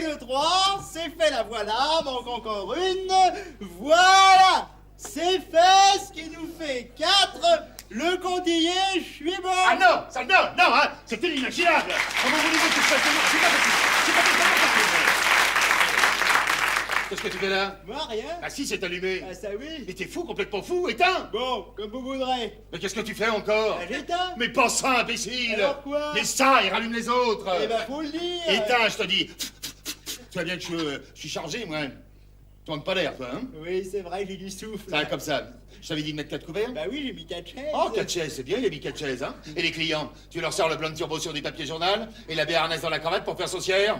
Et le 3, c'est fait, la voilà, manque encore une. Voilà, c'est fait, ce qui nous fait 4. Le compte y est, je suis bon. Ah non, ça non, hein, c'est inimaginable. Comment voulez-vous que je fasse ça? C'est pas possible. C'est pas possible. Qu'est-ce que tu fais là? Moi, rien. Ah si, c'est allumé. Ah, ça oui. Mais t'es fou, complètement fou, éteins. Bon, comme vous voudrez. Mais qu'est-ce que tu fais encore? Ah, j'éteins. Mais pas ça, imbécile. Alors quoi? Mais ça, il rallume les autres. Eh ben, faut le dire. Éteins, je te dis. Tu vois bien que je suis chargé, moi. Tu manques pas l'air, toi, hein? Oui, c'est vrai, j'ai du souffle. Ça, comme ça. Je t'avais dit de mettre 4 couverts? Bah oui, j'ai mis 4 chaises. Oh, 4 chaises, c'est bien, il a mis 4 chaises, hein? Et les clients, tu leur sors le blanc de turbo sur du papier journal et la béarnaise dans la cravate pour faire saucière?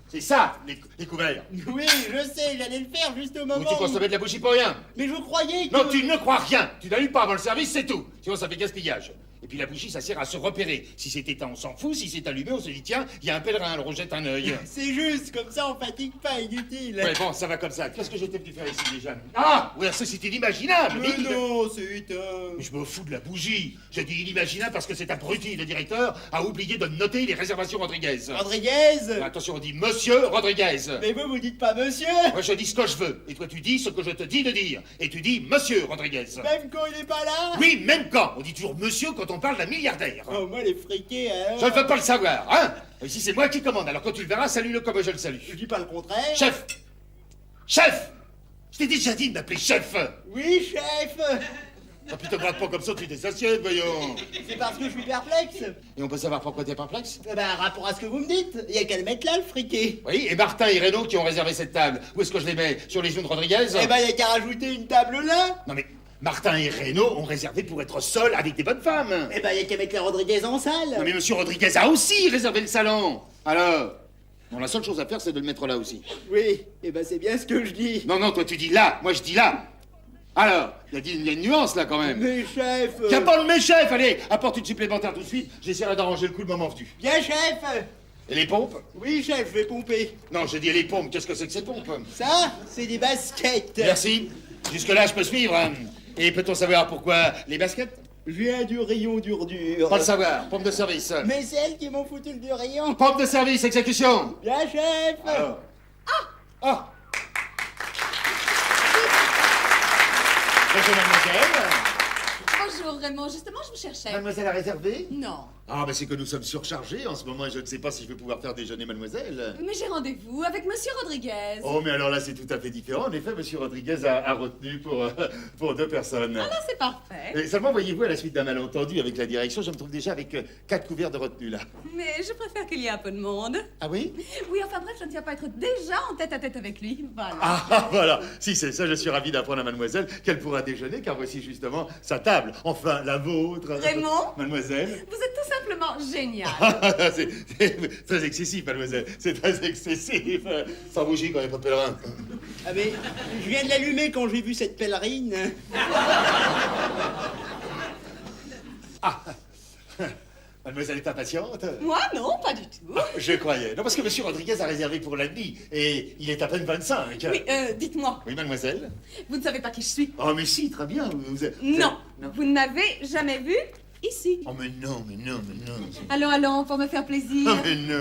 C'est ça, les couverts. Oui, je sais, j'allais le faire juste au Ou moment tu consommais de la bougie pour rien? Mais je croyais que... Non, tu ne crois rien. Tu n'allumes pas avant le service, c'est tout. Sinon, ça fait gaspillage. Et puis la bougie, ça sert à se repérer. Si c'est éteint, on s'en fout. Si c'est allumé, on se dit, tiens, il y a un pèlerin, on rejette un œil. C'est juste, comme ça on fatigue pas, inutile. Ouais, bon, ça va comme ça. Qu'est-ce que j'étais venu faire ici déjà? Ah, oui, ça c'était inimaginable. Mais non, c'est éteint. Mais je me fous de la bougie. J'ai dit inimaginable parce que cet abruti, le directeur, a oublié de noter les réservations Rodriguez. Rodriguez. Attention, on dit Monsieur Rodriguez. Mais vous dites pas monsieur. Moi, je dis ce que je veux. Et toi, tu dis ce que je te dis de dire. Et tu dis Monsieur Rodriguez. Même quand il est pas là. Oui, même quand. On dit toujours Monsieur quand on parle d'un milliardaire. Oh, moi les friqués, alors. Je ne veux pas le savoir, hein? Ici, c'est moi qui commande. Alors, quand tu le verras, salue-le comme je le salue. Je dis pas le contraire. Chef! Chef! Je t'ai déjà dit de m'appeler chef! Oui, chef. Oh, puis te gratte pas comme ça, tu des assiettes, voyons! C'est parce que je suis perplexe. Et on peut savoir pourquoi t'es perplexe? Eh ben, rapport à ce que vous me dites, il y a qu'à le mettre là, le friqué. Oui, et Martin et Renaud qui ont réservé cette table. Où est-ce que je les mets? Sur les genoux de Rodriguez? Eh ben, il y a qu'à rajouter une table là. Non mais, Martin et Renaud ont réservé pour être seuls avec des bonnes femmes. Eh ben, il y a qu'à mettre les Rodriguez en salle. Non mais Monsieur Rodriguez a aussi réservé le salon. Alors? Non, la seule chose à faire, c'est de le mettre là aussi. Oui, eh ben, c'est bien ce que je dis. Non, toi tu dis là, moi je dis là. Alors, il y a une nuance là quand même. Mais chef. Tiens pas le mes chef, allez, apporte une supplémentaire tout de suite, j'essaierai d'arranger le coup le moment venu. Bien, chef. Et les pompes? Oui, chef, je vais pomper. Non, j'ai dit les pompes, qu'est-ce que c'est que ces pompes? Ça, c'est des baskets. Merci, jusque-là je peux suivre. Hein. Et peut-on savoir pourquoi les baskets? Je viens du rayon dur. Pas le savoir, pompe de service. Mais c'est elles qui m'ont foutu le du rayon. Pompe de service, exécution. Bien, chef. Alors. Ah. Bonjour mademoiselle. Bonjour Raymond, justement je vous cherchais. Mademoiselle a réservé? Non. Ah, ben c'est que nous sommes surchargés en ce moment et je ne sais pas si je vais pouvoir faire déjeuner mademoiselle. Mais j'ai rendez-vous avec Monsieur Rodriguez. Oh, mais alors là, c'est tout à fait différent. En effet, Monsieur Rodriguez a retenu pour 2 personnes. Ah là c'est parfait. Et seulement, voyez-vous, à la suite d'un malentendu avec la direction, je me trouve déjà avec 4 couverts de retenue, là. Mais je préfère qu'il y ait un peu de monde. Ah oui? Oui, enfin bref, je ne tiens pas être déjà en tête à tête avec lui. Voilà. Ah, voilà. Si c'est ça, je suis ravi d'apprendre à mademoiselle qu'elle pourra déjeuner, car voici justement sa table. Enfin, la vôtre. Raymond? Mademoiselle? Vous êtes tout simplement génial. C'est très excessif, mademoiselle. C'est très excessif. Sans bougie quand il n'y a pas de pèlerin. Ah mais, je viens de l'allumer quand j'ai vu cette pèlerine. Ah. Mademoiselle est impatiente? Moi non, pas du tout. Je croyais. Non, parce que Monsieur Rodriguez a réservé pour la nuit et il est à peine 25. Oui, dites-moi, Oui, mademoiselle? vous ne savez pas qui je suis? Oh, mais si, très bien. Non, vous ne m'avez jamais vu ici. Oh, mais non. Allons, pour me faire plaisir. Oh, mais non.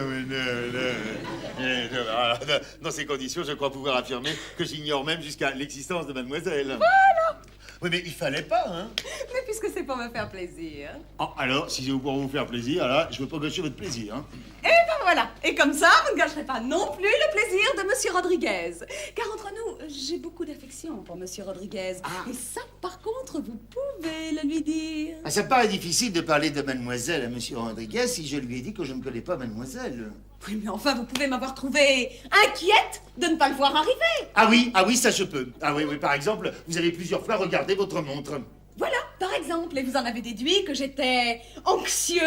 Alors, dans ces conditions, je crois pouvoir affirmer que j'ignore même jusqu'à l'existence de mademoiselle. Voilà. Oui, mais il fallait pas, hein. Mais puisque c'est pour me faire plaisir. Oh, alors, si c'est pour vous faire plaisir, là, je veux pas gâcher votre plaisir, hein. Et ben voilà. Et comme ça, vous ne gâcherez pas non plus le plaisir de Monsieur Rodriguez. Car entre nous, j'ai beaucoup d'affection pour Monsieur Rodriguez. Ah. Et ça, par contre, vous pouvez le lui dire. Ah, ça me paraît difficile de parler de mademoiselle à Monsieur Rodriguez si je lui ai dit que je ne connais pas mademoiselle. Oui, mais enfin, vous pouvez m'avoir trouvé inquiète de ne pas le voir arriver. Ah oui, ça je peux. Ah oui, par exemple, vous avez plusieurs fois regardé votre montre. Voilà, par exemple. Et vous en avez déduit que j'étais anxieuse.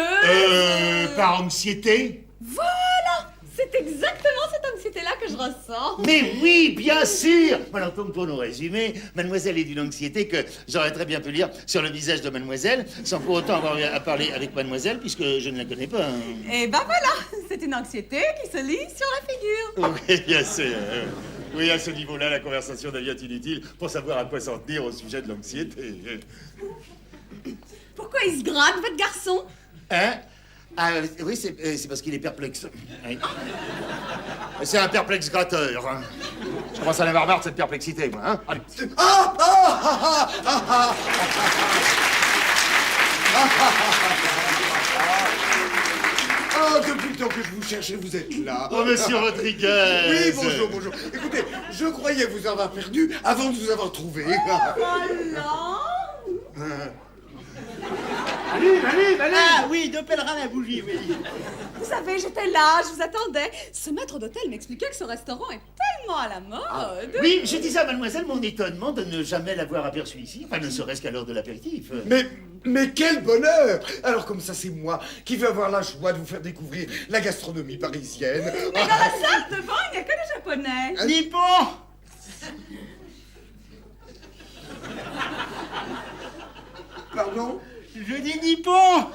Par anxiété? Voilà. C'est exactement cette anxiété-là que je ressens. Mais oui, bien sûr. Alors, donc, pour nous résumer, mademoiselle est d'une anxiété que j'aurais très bien pu lire sur le visage de mademoiselle, sans pour autant avoir à parler avec mademoiselle, puisque je ne la connais pas. Et ben voilà, c'est une anxiété qui se lit sur la figure. Oui, bien sûr. Oui, à ce niveau-là, la conversation devient inutile pour savoir à quoi s'en tenir au sujet de l'anxiété. Pourquoi il se gratte, votre garçon? Hein? Ah, oui, c'est parce qu'il est perplexe. Oui. C'est un perplexe gratteur. Hein. Je commence à en avoir marre de cette perplexité, moi. Hein. Allez. Ah, depuis le temps que je vous cherchais, vous êtes là. Oh, monsieur Rodriguez. Oui, bonjour, bonjour. Écoutez, je croyais vous avoir perdu avant de vous avoir trouvé. Alors? Allez. Ah oui, deux pèlerins à la bougie, oui. Vous savez, j'étais là, je vous attendais. Ce maître d'hôtel m'expliquait que ce restaurant est tellement à la mode. Oui, je disais à mademoiselle mon étonnement de ne jamais l'avoir aperçu ici, enfin ne serait-ce qu'à l'heure de l'apéritif. Mais quel bonheur! Alors comme ça, c'est moi qui vais avoir la joie de vous faire découvrir la gastronomie parisienne. Mais dans la salle devant, il n'y a que des Japonais. Nippon. Pardon? Je dis Nippon.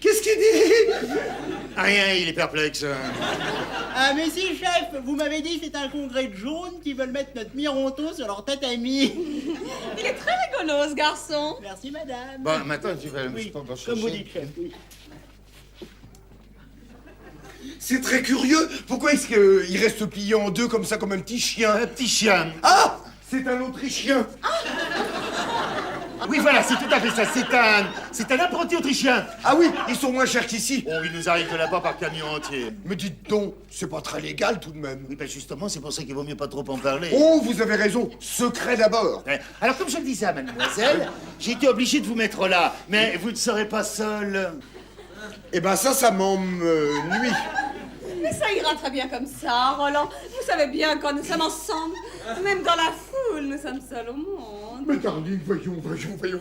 Qu'est-ce qu'il dit? Rien, il est perplexe. Ah mais si, chef, vous m'avez dit que c'est un congrès de jaunes qui veulent mettre notre Mironto sur leur tatami. Il est très rigolo, ce garçon. Merci, madame. Bon, maintenant, tu vas Oui, t'en comme chercher. vous dites, chef, oui. C'est très curieux. Pourquoi est-ce qu'il reste plié en deux comme ça, comme un petit chien? Un petit chien. Ah! C'est un Autrichien. Oui, voilà, c'est tout à fait ça. C'est un apprenti autrichien. Ah oui, ils sont moins chers qu'ici. Oh, il nous arrive de là-bas par camion entier. Mais dites donc, c'est pas très légal tout de même. Oui, ben justement, c'est pour ça qu'il vaut mieux pas trop en parler. Oh, vous avez raison. Secret d'abord. Ouais. Alors, comme je le disais à mademoiselle, j'ai été obligé de vous mettre là, mais vous ne serez pas seul. Eh ben ça m'ennuie. Mais ça ira très bien comme ça, Roland. Vous savez bien, quand nous sommes ensemble, même dans la foule, nous sommes seuls au monde. Mais Darling, voyons,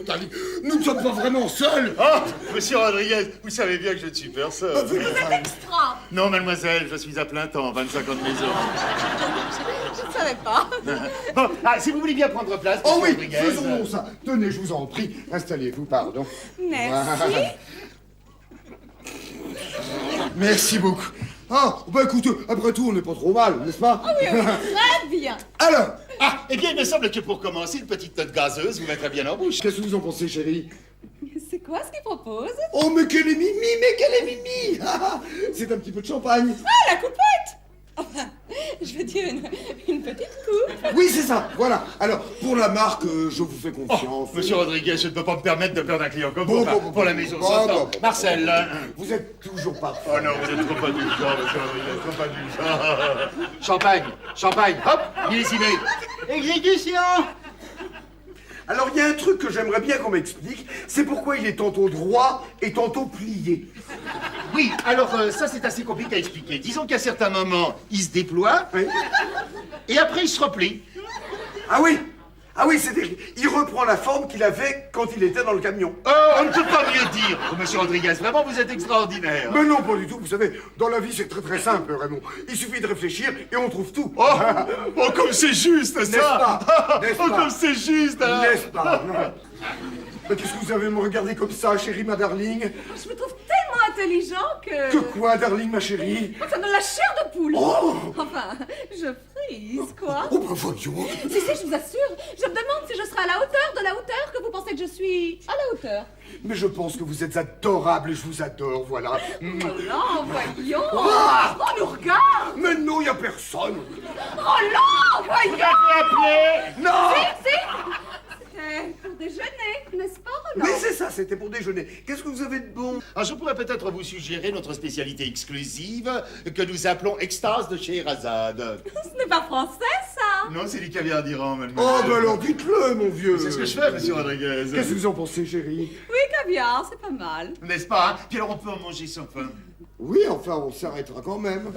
Darling. Nous ne sommes pas vraiment seuls. Oh, monsieur Rodriguez, vous savez bien que je ne suis personne. Vous êtes extra. Non, mademoiselle, je suis à plein temps, 25 ans de maison. Je ne savais pas. Bon, si vous voulez bien prendre place, Oh monsieur oui, Rodriguez. faisons ça. Tenez, je vous en prie. Installez-vous, pardon. Merci. Merci beaucoup. Ah, bah écoutez, après tout, on n'est pas trop mal, n'est-ce pas? Oui, très bien. Alors, Eh bien, il me semble que pour commencer, une petite note gazeuse vous mettra bien en bouche. qu'est-ce que vous en pensez, chérie? C'est quoi ce qu'il propose? Oh, mais quelle est Mimi! C'est un petit peu de champagne. Ah, la coupette! Enfin, je veux dire une petite coupe. Oui, c'est ça, voilà. Alors, pour la marque, je vous fais confiance. Monsieur Rodriguez, je ne peux pas me permettre de perdre un client comme Bon, vous. bon, Pour la maison bon, s'entend. bon. Marcel. Vous êtes toujours parfait. Oh non, vous êtes trop indulgent, monsieur Rodriguez, trop indulgent. Champagne, hop, millésimé. Exécution. Alors, il y a un truc que j'aimerais bien qu'on m'explique, c'est pourquoi il est tantôt droit et tantôt plié. Oui, alors ça c'est assez compliqué à expliquer. Disons qu'à certains moments, il se déploie, Oui. et après il se replie. Ah oui, c'est-à-dire il reprend la forme qu'il avait quand il était dans le camion. Oh, on ne peut pas mieux dire, monsieur Rodriguez. Vraiment, vous êtes extraordinaire. Mais non, pas du tout, vous savez, dans la vie c'est très très simple, Raymond. Il suffit de réfléchir et on trouve tout. Oh, comme c'est juste, N'est-ce pas? N'est-ce Oh, pas? comme c'est juste, hein. N'est-ce pas? Mais qu'est-ce que vous avez me regarder comme ça, chérie, ma darling? Je me trouve tellement intelligent que... Que quoi, darling, ma chérie? Ça donne la chair de poule. Oh. Enfin, je frise, quoi. Oh, bah voyons. Si, je vous assure, je me demande si je serai à la hauteur de la hauteur que vous pensez que je suis à la hauteur. Mais je pense que vous êtes adorable et je vous adore, voilà. Roland, voyons. On nous regarde. Mais non, y a personne. Roland, voyons. Non. Si. C'était pour déjeuner, n'est-ce pas, Roland? Mais c'est ça, c'était pour déjeuner. Qu'est-ce que vous avez de bon? Alors, je pourrais peut-être vous suggérer notre spécialité exclusive que nous appelons extase de Scheherazade. Ce n'est pas français, ça. Non, c'est du caviar d'Iran, Oh, mademoiselle. ben alors dites-le, mon vieux. C'est ce que je fais, monsieur Rodriguez. Qu'est-ce que vous en pensez, chérie? Oui, caviar, c'est pas mal. N'est-ce pas, hein? Puis alors, on peut en manger sans faim. Oui, enfin, on s'arrêtera quand même.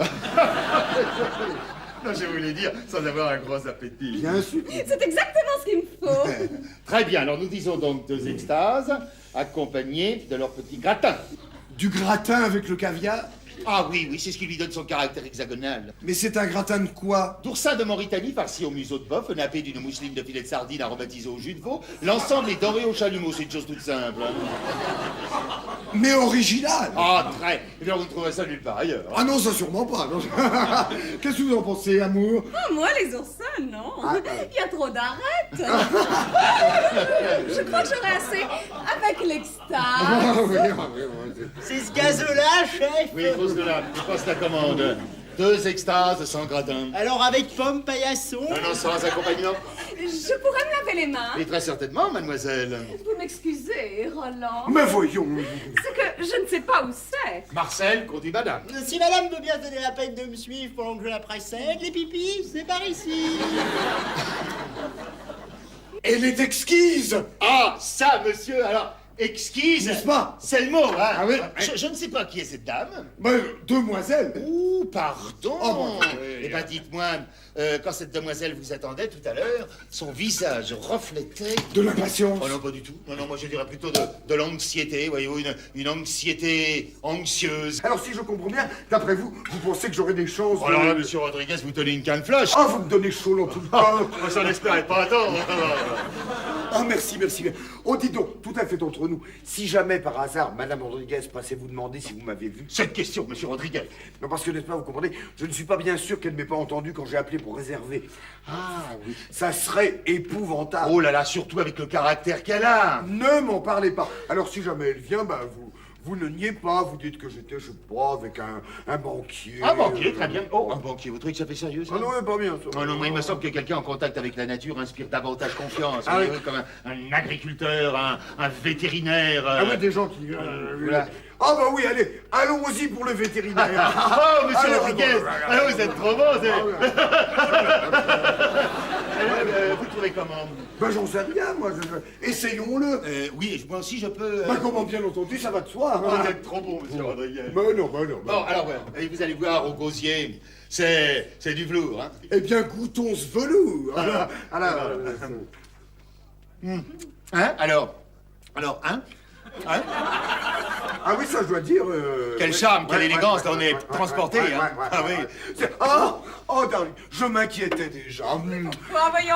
Non, je voulais dire, sans avoir un gros appétit. Bien sûr. C'est exactement ce qu'il me faut. Très bien, alors nous disons donc 2 extases, accompagnées de leur petit gratin. Du gratin avec le caviar? Ah oui, c'est ce qui lui donne son caractère hexagonal. Mais c'est un gratin de quoi? D'oursin de Mauritanie farci au museau de bœuf, nappé d'une mousseline de filet de sardine aromatisée au jus de veau. L'ensemble est doré au chalumeau, c'est une chose toute simple. Mais original. Ah, très. Eh bien, vous ne trouverez ça nulle part ailleurs. Ah non, ça sûrement pas. Non. Qu'est-ce que vous en pensez, amour? Oh, moi, les oursins, non. Ah, Il y a trop d'arêtes. je crois que j'aurai assez avec l'extase. Ah oui. C'est ce gazeux-là, chef. Oui, je pense la commande. 2 extases sans gratin. Alors avec pomme paillasson. Non, sans accompagnement. Je pourrais me laver les mains. Et très certainement, mademoiselle. Vous m'excusez, Roland. Mais voyons. C'est que je ne sais pas où c'est. Marcel, conduit madame. Si madame veut bien donner la peine de me suivre pendant que je la précède, les pipis, c'est par ici. Elle est exquise. Ah, ça, monsieur, alors, exquise. N'est-ce pas? C'est le mot, hein. Ah oui. Je ne sais pas qui est cette dame. Demoiselle. Ouh, pardon. Oh, bon, Eh ben, dites-moi, quand cette demoiselle vous attendait tout à l'heure, son visage reflétait... De l'impatience. Oh non, pas du tout. Non, moi je dirais plutôt de l'anxiété, voyez-vous, une anxiété anxieuse. Alors si je comprends bien, d'après vous, vous pensez que j'aurai des chances Alors là, monsieur Rodriguez, vous tenez une canne flush. Ah, vous me donnez chaud dans tout le corps. Moi, j'en espérais pas attendre. Ah, merci bien. Oh, dis donc, tout à fait entre nous. Si jamais, par hasard, Madame Rodriguez passait vous demander si vous m'avez vu... Cette question, monsieur Rodriguez. Non, parce que, n'est-ce pas, vous comprenez, je ne suis pas bien sûr qu'elle ne m'ait pas entendu quand j'ai appelé pour réserver. Ah, oui. Ça serait épouvantable. Oh là là, surtout avec le caractère qu'elle a. Ne m'en parlez pas. Alors, si jamais elle vient, vous ne niez pas, vous dites que j'étais, je sais pas, avec un banquier. Un banquier, très bien. Oh, un banquier, vous trouvez que ça fait sérieux, ça? Ah non, mais pas bien, ça. Oh non, moi, il me semble que quelqu'un en contact avec la nature inspire davantage confiance. Ah Voyez-vous, oui. comme un agriculteur, un vétérinaire. Ah oui, des gens qui... voilà. Ah bah oui, allez, allons-y pour le vétérinaire. Oh, monsieur Alors, Rodriguez. Ah, vous êtes trop bon, vous trouvez comment? Ben j'en sais rien, moi. Essayons-le. Oui, moi aussi, je peux... Ben comment bien entendu, ça va de soi. Vous Hein. êtes trop bon, monsieur Rodriguez. Ben non. Bon, alors, ouais, et vous allez voir au gosier, c'est du velours, hein. Eh bien, goûtons ce velours. Hein? Alors, hein? Hein? Ah oui, ça, je dois dire... Quel charme, quelle élégance, là, on est transporté, hein. Ah oui. Oh, darling, je m'inquiétais déjà. Voyons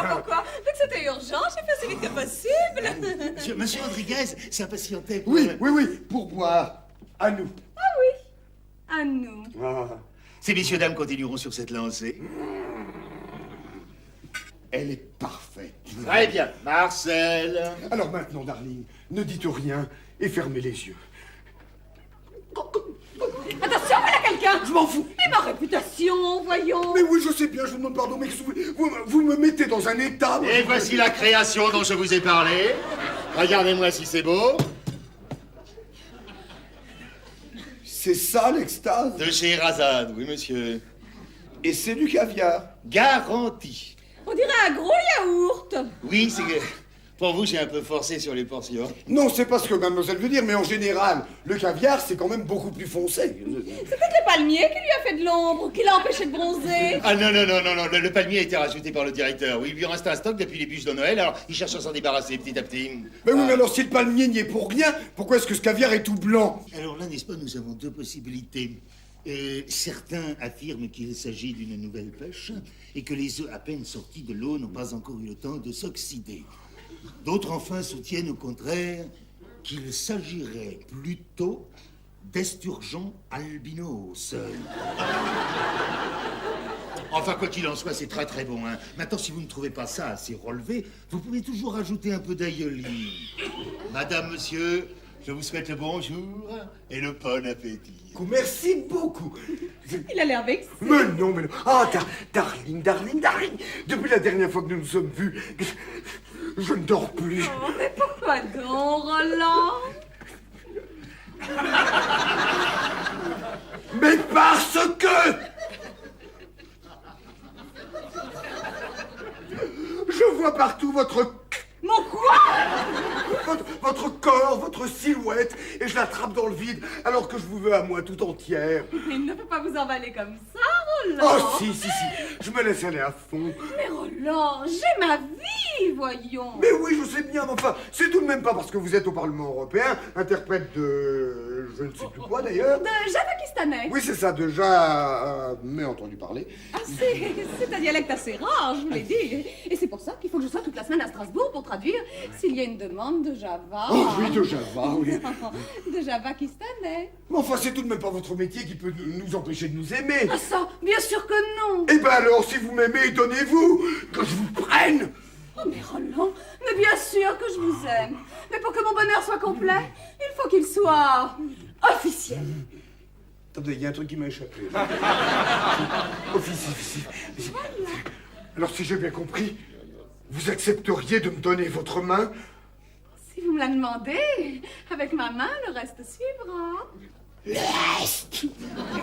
pourquoi. Vu que c'était urgent, j'ai fait aussi vite que possible. Monsieur Rodriguez s'impatientait pour... Oui, pour boire. À nous. Ah oui, à nous. Ah. Ces messieurs dames continueront sur cette lancée. Elle est parfaite. Très bien. Marcel. Alors maintenant, darling, ne dites rien et fermez les yeux. Attention, voilà quelqu'un. Je m'en fous. Et ma réputation, voyons. Mais oui, je sais bien, je vous demande pardon, mais vous me mettez dans un état... Et voici la création dont je vous ai parlé. Regardez-moi si c'est beau. C'est ça, l'extase? De chez Razad, oui, monsieur. Et c'est du caviar. Garanti. On dirait un gros yaourt. Oui, c'est que... Pour vous, j'ai un peu forcé sur les portions. Non, c'est pas ce que mademoiselle veut dire, mais en général, le caviar, c'est quand même beaucoup plus foncé. C'est peut-être le palmier qui lui a fait de l'ombre, qui l'a empêché de bronzer. Ah non, le palmier a été rajouté par le directeur. Oui, il lui reste un stock depuis les bûches de Noël, alors il cherche à s'en débarrasser petit à petit. Mais oui, mais alors si le palmier n'y est pour rien, pourquoi est-ce que ce caviar est tout blanc? Alors là, n'est-ce pas, nous avons 2 possibilités. Certains affirment qu'il s'agit d'une nouvelle pêche et que les œufs à peine sortis de l'eau n'ont pas encore eu le temps de s'oxyder. D'autres, enfin, soutiennent au contraire qu'il s'agirait plutôt d'esturgeon albinos. Enfin, quoi qu'il en soit, c'est très très bon, hein. Maintenant, si vous ne trouvez pas ça assez relevé, vous pouvez toujours rajouter un peu d'aïoli. Madame, monsieur, je vous souhaite le bonjour et le bon appétit. Merci beaucoup. Il a l'air vexé. Mais non. Ah, darling. Depuis la dernière fois que nous nous sommes vus, je ne dors plus. Oh, mais pourquoi donc, Roland? Mais parce que... Je vois partout votre Mon quoi? Votre corps, votre silhouette, et je l'attrape dans le vide, alors que je vous veux à moi tout entière. Il ne peut pas vous emballer comme ça, Roland. Oh, si, je me laisse aller à fond. Mais Roland, j'ai ma vie, voyons. Mais oui, je sais bien, mais enfin, c'est tout de même pas parce que vous êtes au Parlement européen, interprète de... je ne sais plus quoi, d'ailleurs. De Javakistanais. Oui, c'est ça, déjà... mais entendu parler. Ah, c'est un dialecte assez rare, je vous l'ai dit. Et c'est pour ça qu'il faut que je sois toute la semaine à Strasbourg pour traduire s'il y a une demande de Java. Oh oui, de Java, oui. De Javakistanais. Mais enfin, c'est tout de même pas votre métier qui peut nous empêcher de nous aimer. Ah ça, bien sûr que non. Eh ben alors, si vous m'aimez, donnez-vous, que je vous prenne. Oh mais Roland, mais bien sûr que je vous aime. Mais pour que mon bonheur soit complet, il faut qu'il soit officiel. Attendez, il y a un truc qui m'a échappé. Officiel. Alors, si j'ai bien compris, vous accepteriez de me donner votre main? Si vous me la demandez, avec ma main, le reste suivra. Le reste.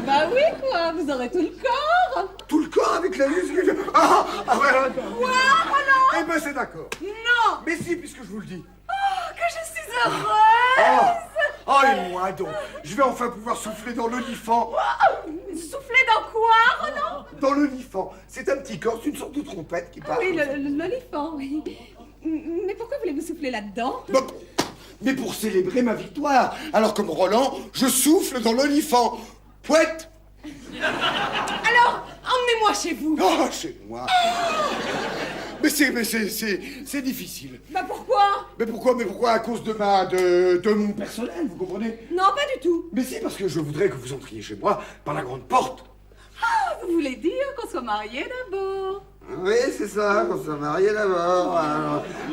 Bah oui, quoi, vous aurez tout le corps. Tout le corps avec la muscle? Ah ouais, Quoi, Roland? eh ben, c'est d'accord. Non. Mais si, puisque je vous le dis. Oh, que je suis heureuse. Oh, et moi donc. Je vais enfin pouvoir souffler dans l'olifant. Souffler dans quoi, Roland? Dans l'olifant. C'est un petit corps, c'est une sorte de trompette qui parle. Oui, l'olifant, oui. Mais pourquoi voulez-vous souffler là-dedans? Bon, mais pour célébrer ma victoire. Alors comme Roland, je souffle dans l'olifant. Pouette. Alors, emmenez-moi chez vous. Oh, chez moi. Mais c'est difficile. Bah pourquoi? Mais pourquoi à cause de mon personnel, vous comprenez? Non, pas du tout. Mais si, parce que je voudrais que vous entriez chez moi par la grande porte. Ah, vous voulez dire qu'on soit mariés d'abord? Oui, c'est ça, qu'on soit mariés d'abord.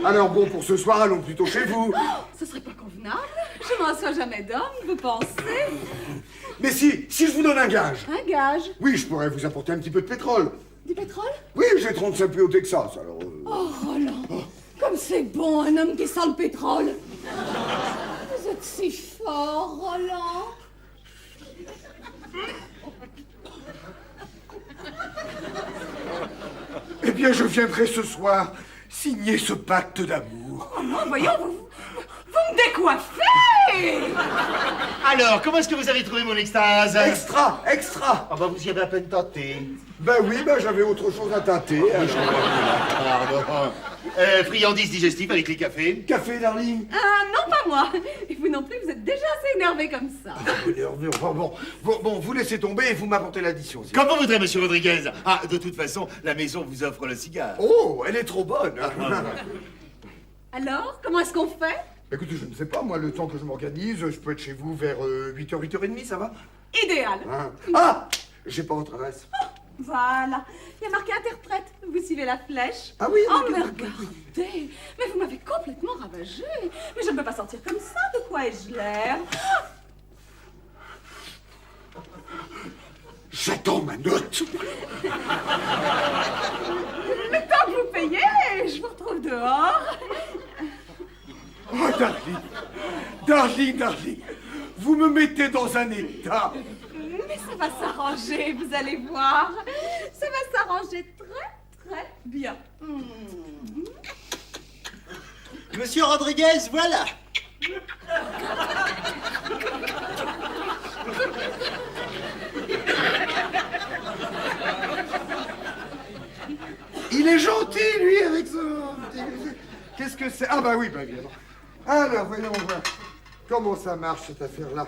Alors bon, pour ce soir, allons plutôt chez vous. Ce serait pas convenable. Je m'en sois jamais d'homme, vous pensez? Mais si je vous donne un gage. Un gage? Oui, je pourrais vous apporter un petit peu de pétrole. Du pétrole? Oui, j'ai 35 puits au Texas, alors... Oh, Roland, comme c'est bon, un homme qui sent le pétrole. Vous êtes si fort, Roland. Eh bien, je viendrai ce soir signer ce pacte d'amour. Oh non, voyons, vous me décoiffez. Alors, comment est-ce que vous avez trouvé mon extase? Extra. Ah bah vous y avez à peine tenté. Ben oui, j'avais autre chose à tâter. Pardon. Friandises digestives avec les cafés. Café, darling. Ah non, pas moi. Et vous non plus, vous êtes déjà assez énervé comme ça. Énervé, enfin bon, vous laissez tomber et vous m'apportez l'addition. Comme vous voudrez, monsieur Rodriguez. Ah, de toute façon, la maison vous offre le cigare. Oh, elle est trop bonne. Alors, comment est-ce qu'on fait? Écoutez, je ne sais pas, moi, le temps que je m'organise, je peux être chez vous vers 8h, 8h30, ça va? Idéal. Hein? Ah, j'ai pas votre adresse. Voilà. Il y a marqué interprète. Vous suivez la flèche. Ah oui, Oh, d'accord. mais regardez. Mais vous m'avez complètement ravagée. Mais je ne peux pas sortir comme ça. De quoi ai-je l'air? J'attends ma note. Le temps que vous payez, je vous retrouve dehors. Oh, darling, vous me mettez dans un état. Mais ça va s'arranger, vous allez voir. Ça va s'arranger très, très bien. Monsieur Rodriguez, voilà. Il est gentil, lui, avec ça. Qu'est-ce que c'est? Ah bah oui, évidemment. Alors, voyons voir. Comment ça marche, cette affaire-là?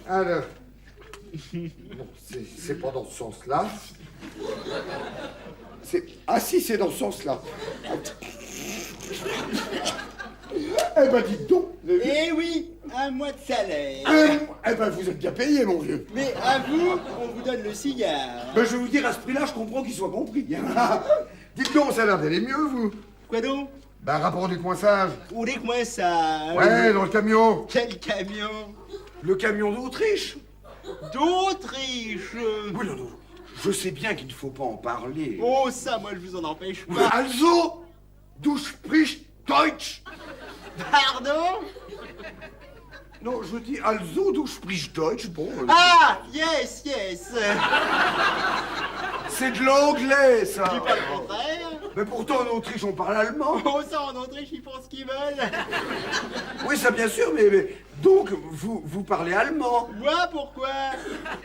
Alors... Non, c'est pas dans ce sens-là. Ah si, c'est dans ce sens-là. Eh ben, dites donc. Eh oui, un mois de salaire. Eh ben, vous êtes bien payé, mon vieux. Mais à vous, on vous donne le cigare. Ben, je vais vous dire, à ce prix-là, je comprends qu'il soit compris. Dites donc, ça a l'air d'aller mieux, vous. Quoi donc? Ben, rapport du coinçage. Où les coins ça? Ouais, dans le camion. Quel camion? Le camion d'Autriche. D'Autriche. Oui, non. Je sais bien qu'il ne faut pas en parler. Oh, ça, moi, je vous en empêche Mais pas. also, du sprichst Deutsch. Pardon? Non, je dis also, du sprichst Deutsch. Bon. Ah, yes. C'est de l'anglais, ça. C'est pas le contraire. Mais pourtant, en Autriche, on parle allemand. Oh, ça, en Autriche, ils font ce qu'ils veulent. Oui, ça, bien sûr, mais donc, vous parlez allemand. Moi, pourquoi?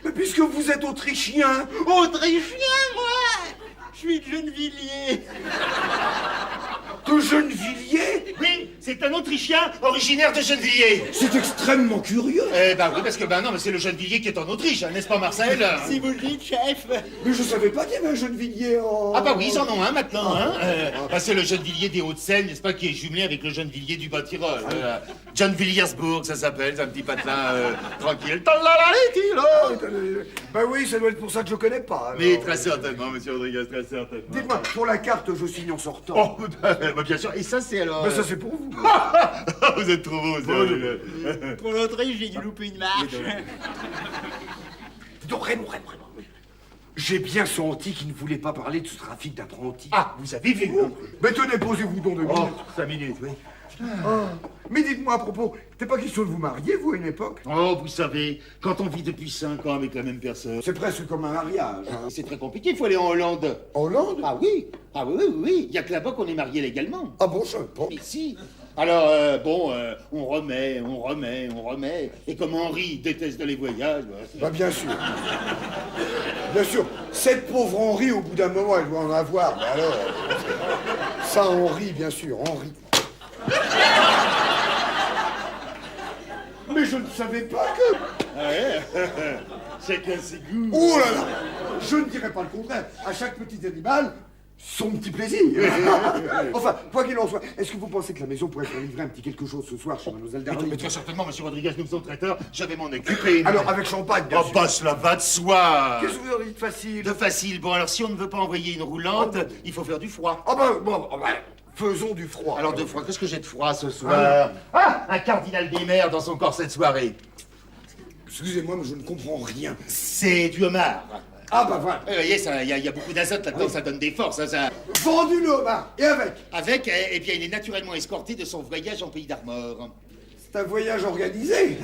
Mais puisque vous êtes autrichien. Autrichien, moi? Je suis de Gennevilliers. De Gennevilliers? Oui, c'est un Autrichien originaire de Gennevilliers. C'est extrêmement curieux. Eh ben oui, parce que non, mais c'est le Gennevilliers qui est en Autriche, hein, n'est-ce pas, Marcel? Si vous le dites, chef. Mais je savais pas qu'il y avait un Gennevilliers en... Ah bah oui, ils en ont un maintenant, hein. C'est le Gennevilliers des Hauts-de-Seine, n'est-ce pas, qui est jumelé avec le Gennevilliers du Bas-Tyrol. Gennevilliers-Bourg, ça s'appelle, c'est un petit patelin tranquille. Bah oui, ça doit être pour ça que je connais pas. alors. Mais très certainement, monsieur Rodriguez, très certainement. Dites-moi, pour la carte, je signe en sortant. Oh, bah, bien sûr, et ça c'est alors... Ben ça c'est pour vous. Vous êtes trop beau, ça. Pour l'Autriche, j'ai dû louper une marche. Donc, Raymond. J'ai bien senti qu'il ne voulait pas parler de ce trafic d'apprentis. Ah, vous avez vu, hein? Mais tenez, posez-vous donc 2 minutes. Oh, 5 minutes, oui. Mais dites-moi à propos, t'es pas question de vous marier, vous, à une époque? Oh, vous savez, quand on vit depuis 5 ans avec la même personne, C'est presque comme un mariage. Hein. c'est très compliqué, il faut aller en Hollande. Hollande? Ah oui, oui. Il y a que là-bas qu'on est marié légalement. Ah bon, je savais pas. Mais si. Alors, on remet. Et comme Henri déteste les voyages... Bah bien sûr. Bien sûr. Cette pauvre Henri, au bout d'un moment, elle doit en avoir. Mais alors... Ça, Henri, bien sûr, Henri. Mais je ne savais pas que... Ah ouais. Chacun ses goûts. Oh là là! Je ne dirais pas le contraire. À chaque petit animal, son petit plaisir. Enfin, quoi qu'il en soit, est-ce que vous pensez que la maison pourrait faire livrer un petit quelque chose ce soir chez Mademoiselle Darling? Mais très certainement, monsieur Rodriguez, nous sommes traiteurs, je vais m'en occuper. Alors, avec champagne, bien sûr. bah, cela va de soi. Qu'est-ce que vous avez de facile? De facile. Bon, alors si on ne veut pas envoyer une roulante, il faut faire du froid. Ah ben, bon, faisons du froid. Alors, de froid, qu'est-ce que j'ai de froid ce soir? Ah, un cardinal des mers dans son corps cette soirée. Excusez-moi, mais je ne comprends rien. C'est du homard. Ah bah voilà. Vous voyez, il y a beaucoup d'azote là-dedans, ça donne des forces. Hein, ça. Vendu le homard. Et avec? Avec, eh bien, il est naturellement escorté de son voyage en pays d'Armor. C'est un voyage organisé.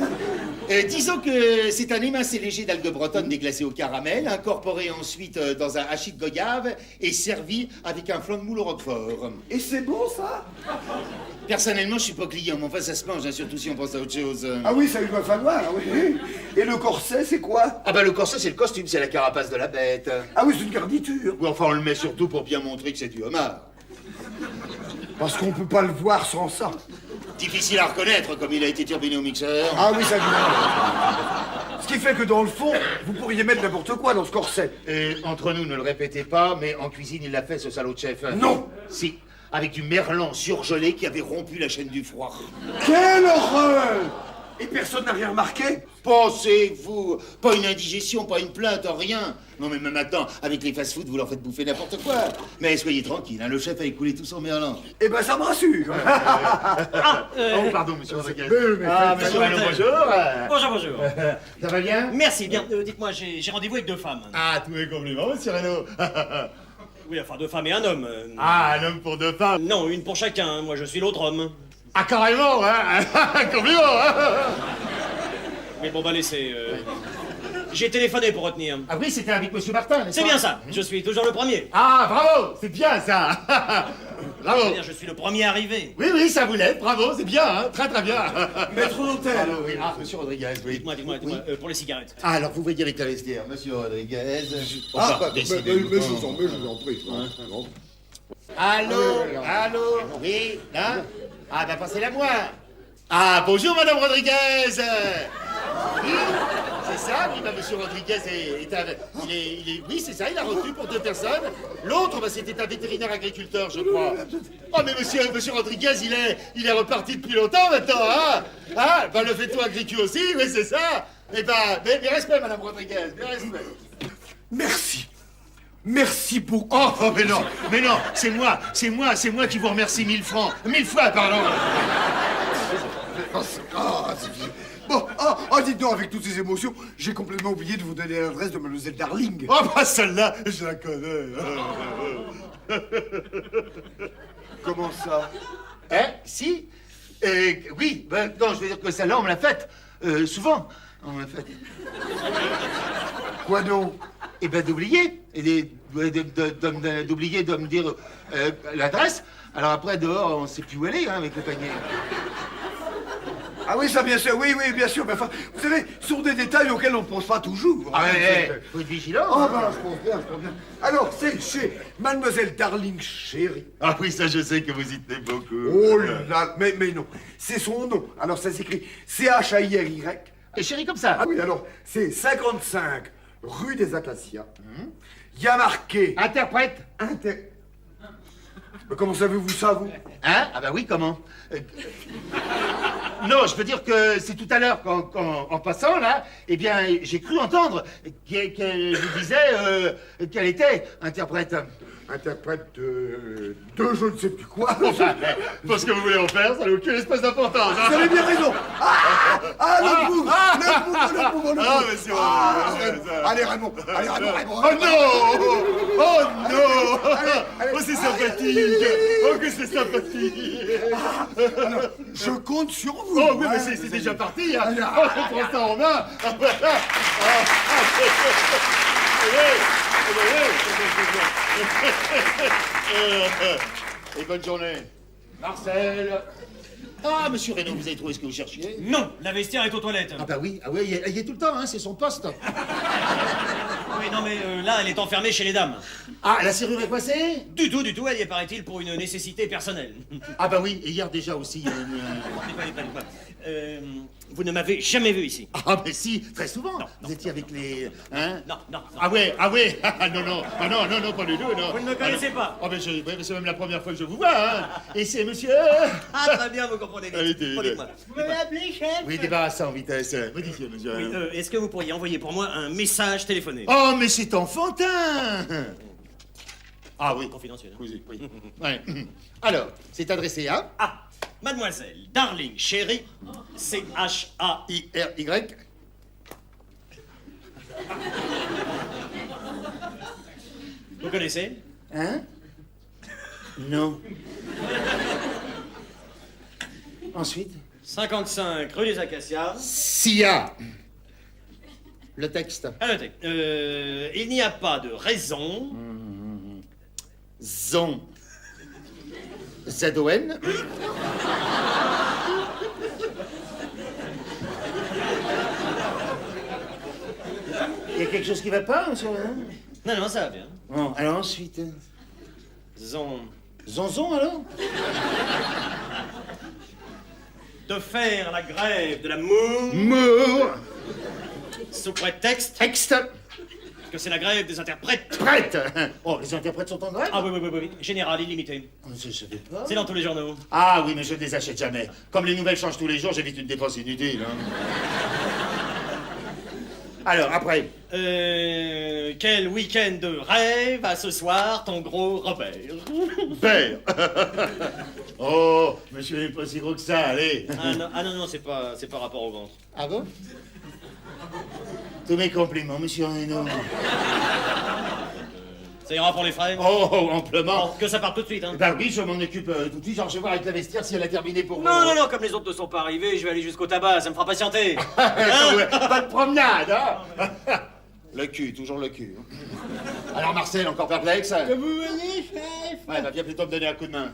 Disons que c'est un émincé léger d'algues bretonnes déglacées au caramel, incorporé ensuite dans un hachis de goyave et servi avec un flan de moule au roquefort. Et c'est bon, ça? Personnellement, je suis pas client, mais enfin, ça se mange, hein, surtout si on pense à autre chose. Ah oui, ça il doit falloir, oui. Et le corset, c'est quoi? Ah bah, le corset, c'est le costume, c'est la carapace de la bête. Ah oui, c'est une garniture. Ou enfin, on le met surtout pour bien montrer que c'est du homard. Parce qu'on peut pas le voir sans ça. Difficile à reconnaître, comme il a été turbiné au mixeur. Ah oui, ça dit. Ce qui fait que dans le fond, vous pourriez mettre n'importe quoi dans ce corset. Et entre nous, ne le répétez pas, mais en cuisine, il l'a fait, ce salaud de chef. Non. Si, avec du merlan surgelé qui avait rompu la chaîne du froid. Quelle horreur! Et personne n'a rien remarqué? Pensez-vous? Pas une indigestion, pas une plainte, rien. Non, mais même maintenant, avec les fast-food, vous leur faites bouffer n'importe quoi. Mais soyez tranquille, hein, le chef a écoulé tout son merlan. Eh ben, ça me rassure. Oh, pardon, monsieur Rodriguez. Ah, monsieur Malot, bonjour. Bonjour. Ça va bien? Merci, bien. Dites-moi, j'ai rendez-vous avec 2 femmes. Ah, tous mes compliments, monsieur Reynaud. Oui, enfin 2 femmes et un homme. Ah, un homme pour 2 femmes. Non, une pour chacun. Moi, je suis l'autre homme. Ah, carrément, hein. Compliment, hein. Mais bon, bah laissez. J'ai téléphoné pour retenir. Ah oui, c'était avec monsieur Martin, n'est-ce C'est pas? bien ça. Je suis toujours le premier. Ah, bravo, c'est bien ça. Bravo. C'est-à-dire, je suis le premier arrivé. Oui, ça vous l'aide, bravo, c'est bien, hein, très bien. Maître d'hôtel. Oui. Ah, monsieur Rodriguez, oui. Dites-moi, Oui. pour les cigarettes. Ah, alors vous voyez avec la vestiaire, monsieur Rodriguez. Ah, bah, décidez. mais je vous en prie. Bon. Allô, oui, là. Ah, bah passez-la moi. Ah, bonjour, madame Rodriguez. Oui, c'est ça, oui, bah, monsieur Rodriguez oui, c'est ça, il a retenu pour 2 personnes. L'autre, bah, c'était un vétérinaire agriculteur, je crois. Oh, mais monsieur Rodriguez, il est reparti depuis longtemps, maintenant, hein. Ah, bah, le veto agricule aussi, oui, c'est ça. Eh bah, mes respects, madame Rodriguez, mes respects. Merci beaucoup. Oh, mais non, c'est moi qui vous remercie 1000 francs. 1000 fois, pardon. Bon, dites donc, avec toutes ces émotions, j'ai complètement oublié de vous donner l'adresse de Mademoiselle Darling. Oh, bah celle-là, je la connais. Comment ça? Si oui, ben non, je veux dire que celle-là, on me l'a faite. Souvent, on me l'a faite. Quoi donc? Eh ben, d'oublier. Et d'oublier de me dire l'adresse. Alors après, dehors, on sait plus où elle est, hein, avec le panier. Ah oui, ça bien sûr, oui, bien sûr, mais enfin, vous savez, ce sont des détails auxquels on ne pense pas toujours. Ah ouais, faut être vigilant. Oh, hein. ben, je pense bien. Alors, c'est chez Mademoiselle Darling chérie. Ah oui, ça, je sais que vous y tenez beaucoup. Oh là, mais non, c'est son nom. Alors, ça s'écrit C-H-A-I-R-Y. Et chérie comme ça. Ah oui, alors, c'est 55 rue des Acacias. Il y a marqué... Interprète. Mais comment savez-vous ça, vous? Hein? Ah bah oui, comment? Non, je veux dire que c'est tout à l'heure, en passant, là, eh bien, j'ai cru entendre qu'elle vous disait qu'elle était interprète. interprète de je ne sais plus quoi. Parce que vous voulez en faire, ça n'a aucune espèce d'importance. Vous avez bien raison. Le bout. Ah, monsieur Allez, Raymond. Oh non! Oh non! Oh, c'est sympathique! Oh, que c'est sympathique! Je compte sur vous. Oh, oui, mais c'est déjà parti, hein! Oh, je prends ça en main! Et bonne journée. Marcel! Ah, monsieur Reynaud, vous avez trouvé ce que vous cherchiez? Non, la vestiaire est aux toilettes. Ah bah oui, il y est tout le temps, hein, c'est son poste. Oui, non, mais là, elle est enfermée chez les dames. Ah, la serrure est coincée? Du tout, elle y est, paraît-il, pour une nécessité personnelle. Ah bah oui, et hier déjà aussi. Dites-moi. Vous ne m'avez jamais vu ici. Ah mais si, très souvent. Vous étiez avec les... Hein? Non. Ah ouais. Ah, non, pas du tout, non. Vous ne me connaissez pas. Ah mais c'est même la première fois que je vous vois, hein. Et c'est monsieur... Ah, très bien, vous comprenez vite. Allez, Dites-moi. Vous m'avez appelé, chef? Oui, débarrassant en vitesse. Modifiez, monsieur. Oui, est-ce que vous pourriez envoyer pour moi un message téléphoné? Oh, mais c'est enfantin. Ah oui. Confidentiel. Oui. Ouais. Alors, c'est adressé à... Ah, mademoiselle Darling Chérie, I-R-Y. Vous connaissez? Hein? Non. Ensuite? 55 rue des Acacias. SIA. Le texte. À noter. Il n'y a pas de raison. Zon. Z-O-N. Il y a quelque chose qui va pas, monsieur? Non, ça va bien. Bon, alors ensuite. Zonzon, alors? De faire la grève de l'amour Mour. sous prétexte Texte. que c'est la grève des interprètes. Prête. Oh, les interprètes sont en grève? Ah oui. Général, illimité. Je savais pas. C'est dans tous les journaux. Ah oui, mais je ne les achète jamais. Comme les nouvelles changent tous les jours, j'évite une dépense inutile. Hein. Alors, après. Quel week-end de rêve à ce soir, ton gros Robert. Père. Oh, monsieur n'est pas si gros que ça, allez. Ah non, c'est pas rapport au ventre. Ah bon? Tous mes compliments, monsieur Reynaud. Ça ira pour les frais? Oh, amplement. Bon, que ça parte tout de suite, hein. Ben oui, je m'en occupe tout de suite. Genre, je vais voir avec la vestiaire si elle a terminé pour vous. Non, comme les autres ne sont pas arrivés, je vais aller jusqu'au tabac, ça me fera patienter. Pas de promenade, hein? Le cul, toujours le cul. Alors, Marcel, encore perplexe? Que vous voyez, chef? Ouais, va bien plutôt me donner un coup de main.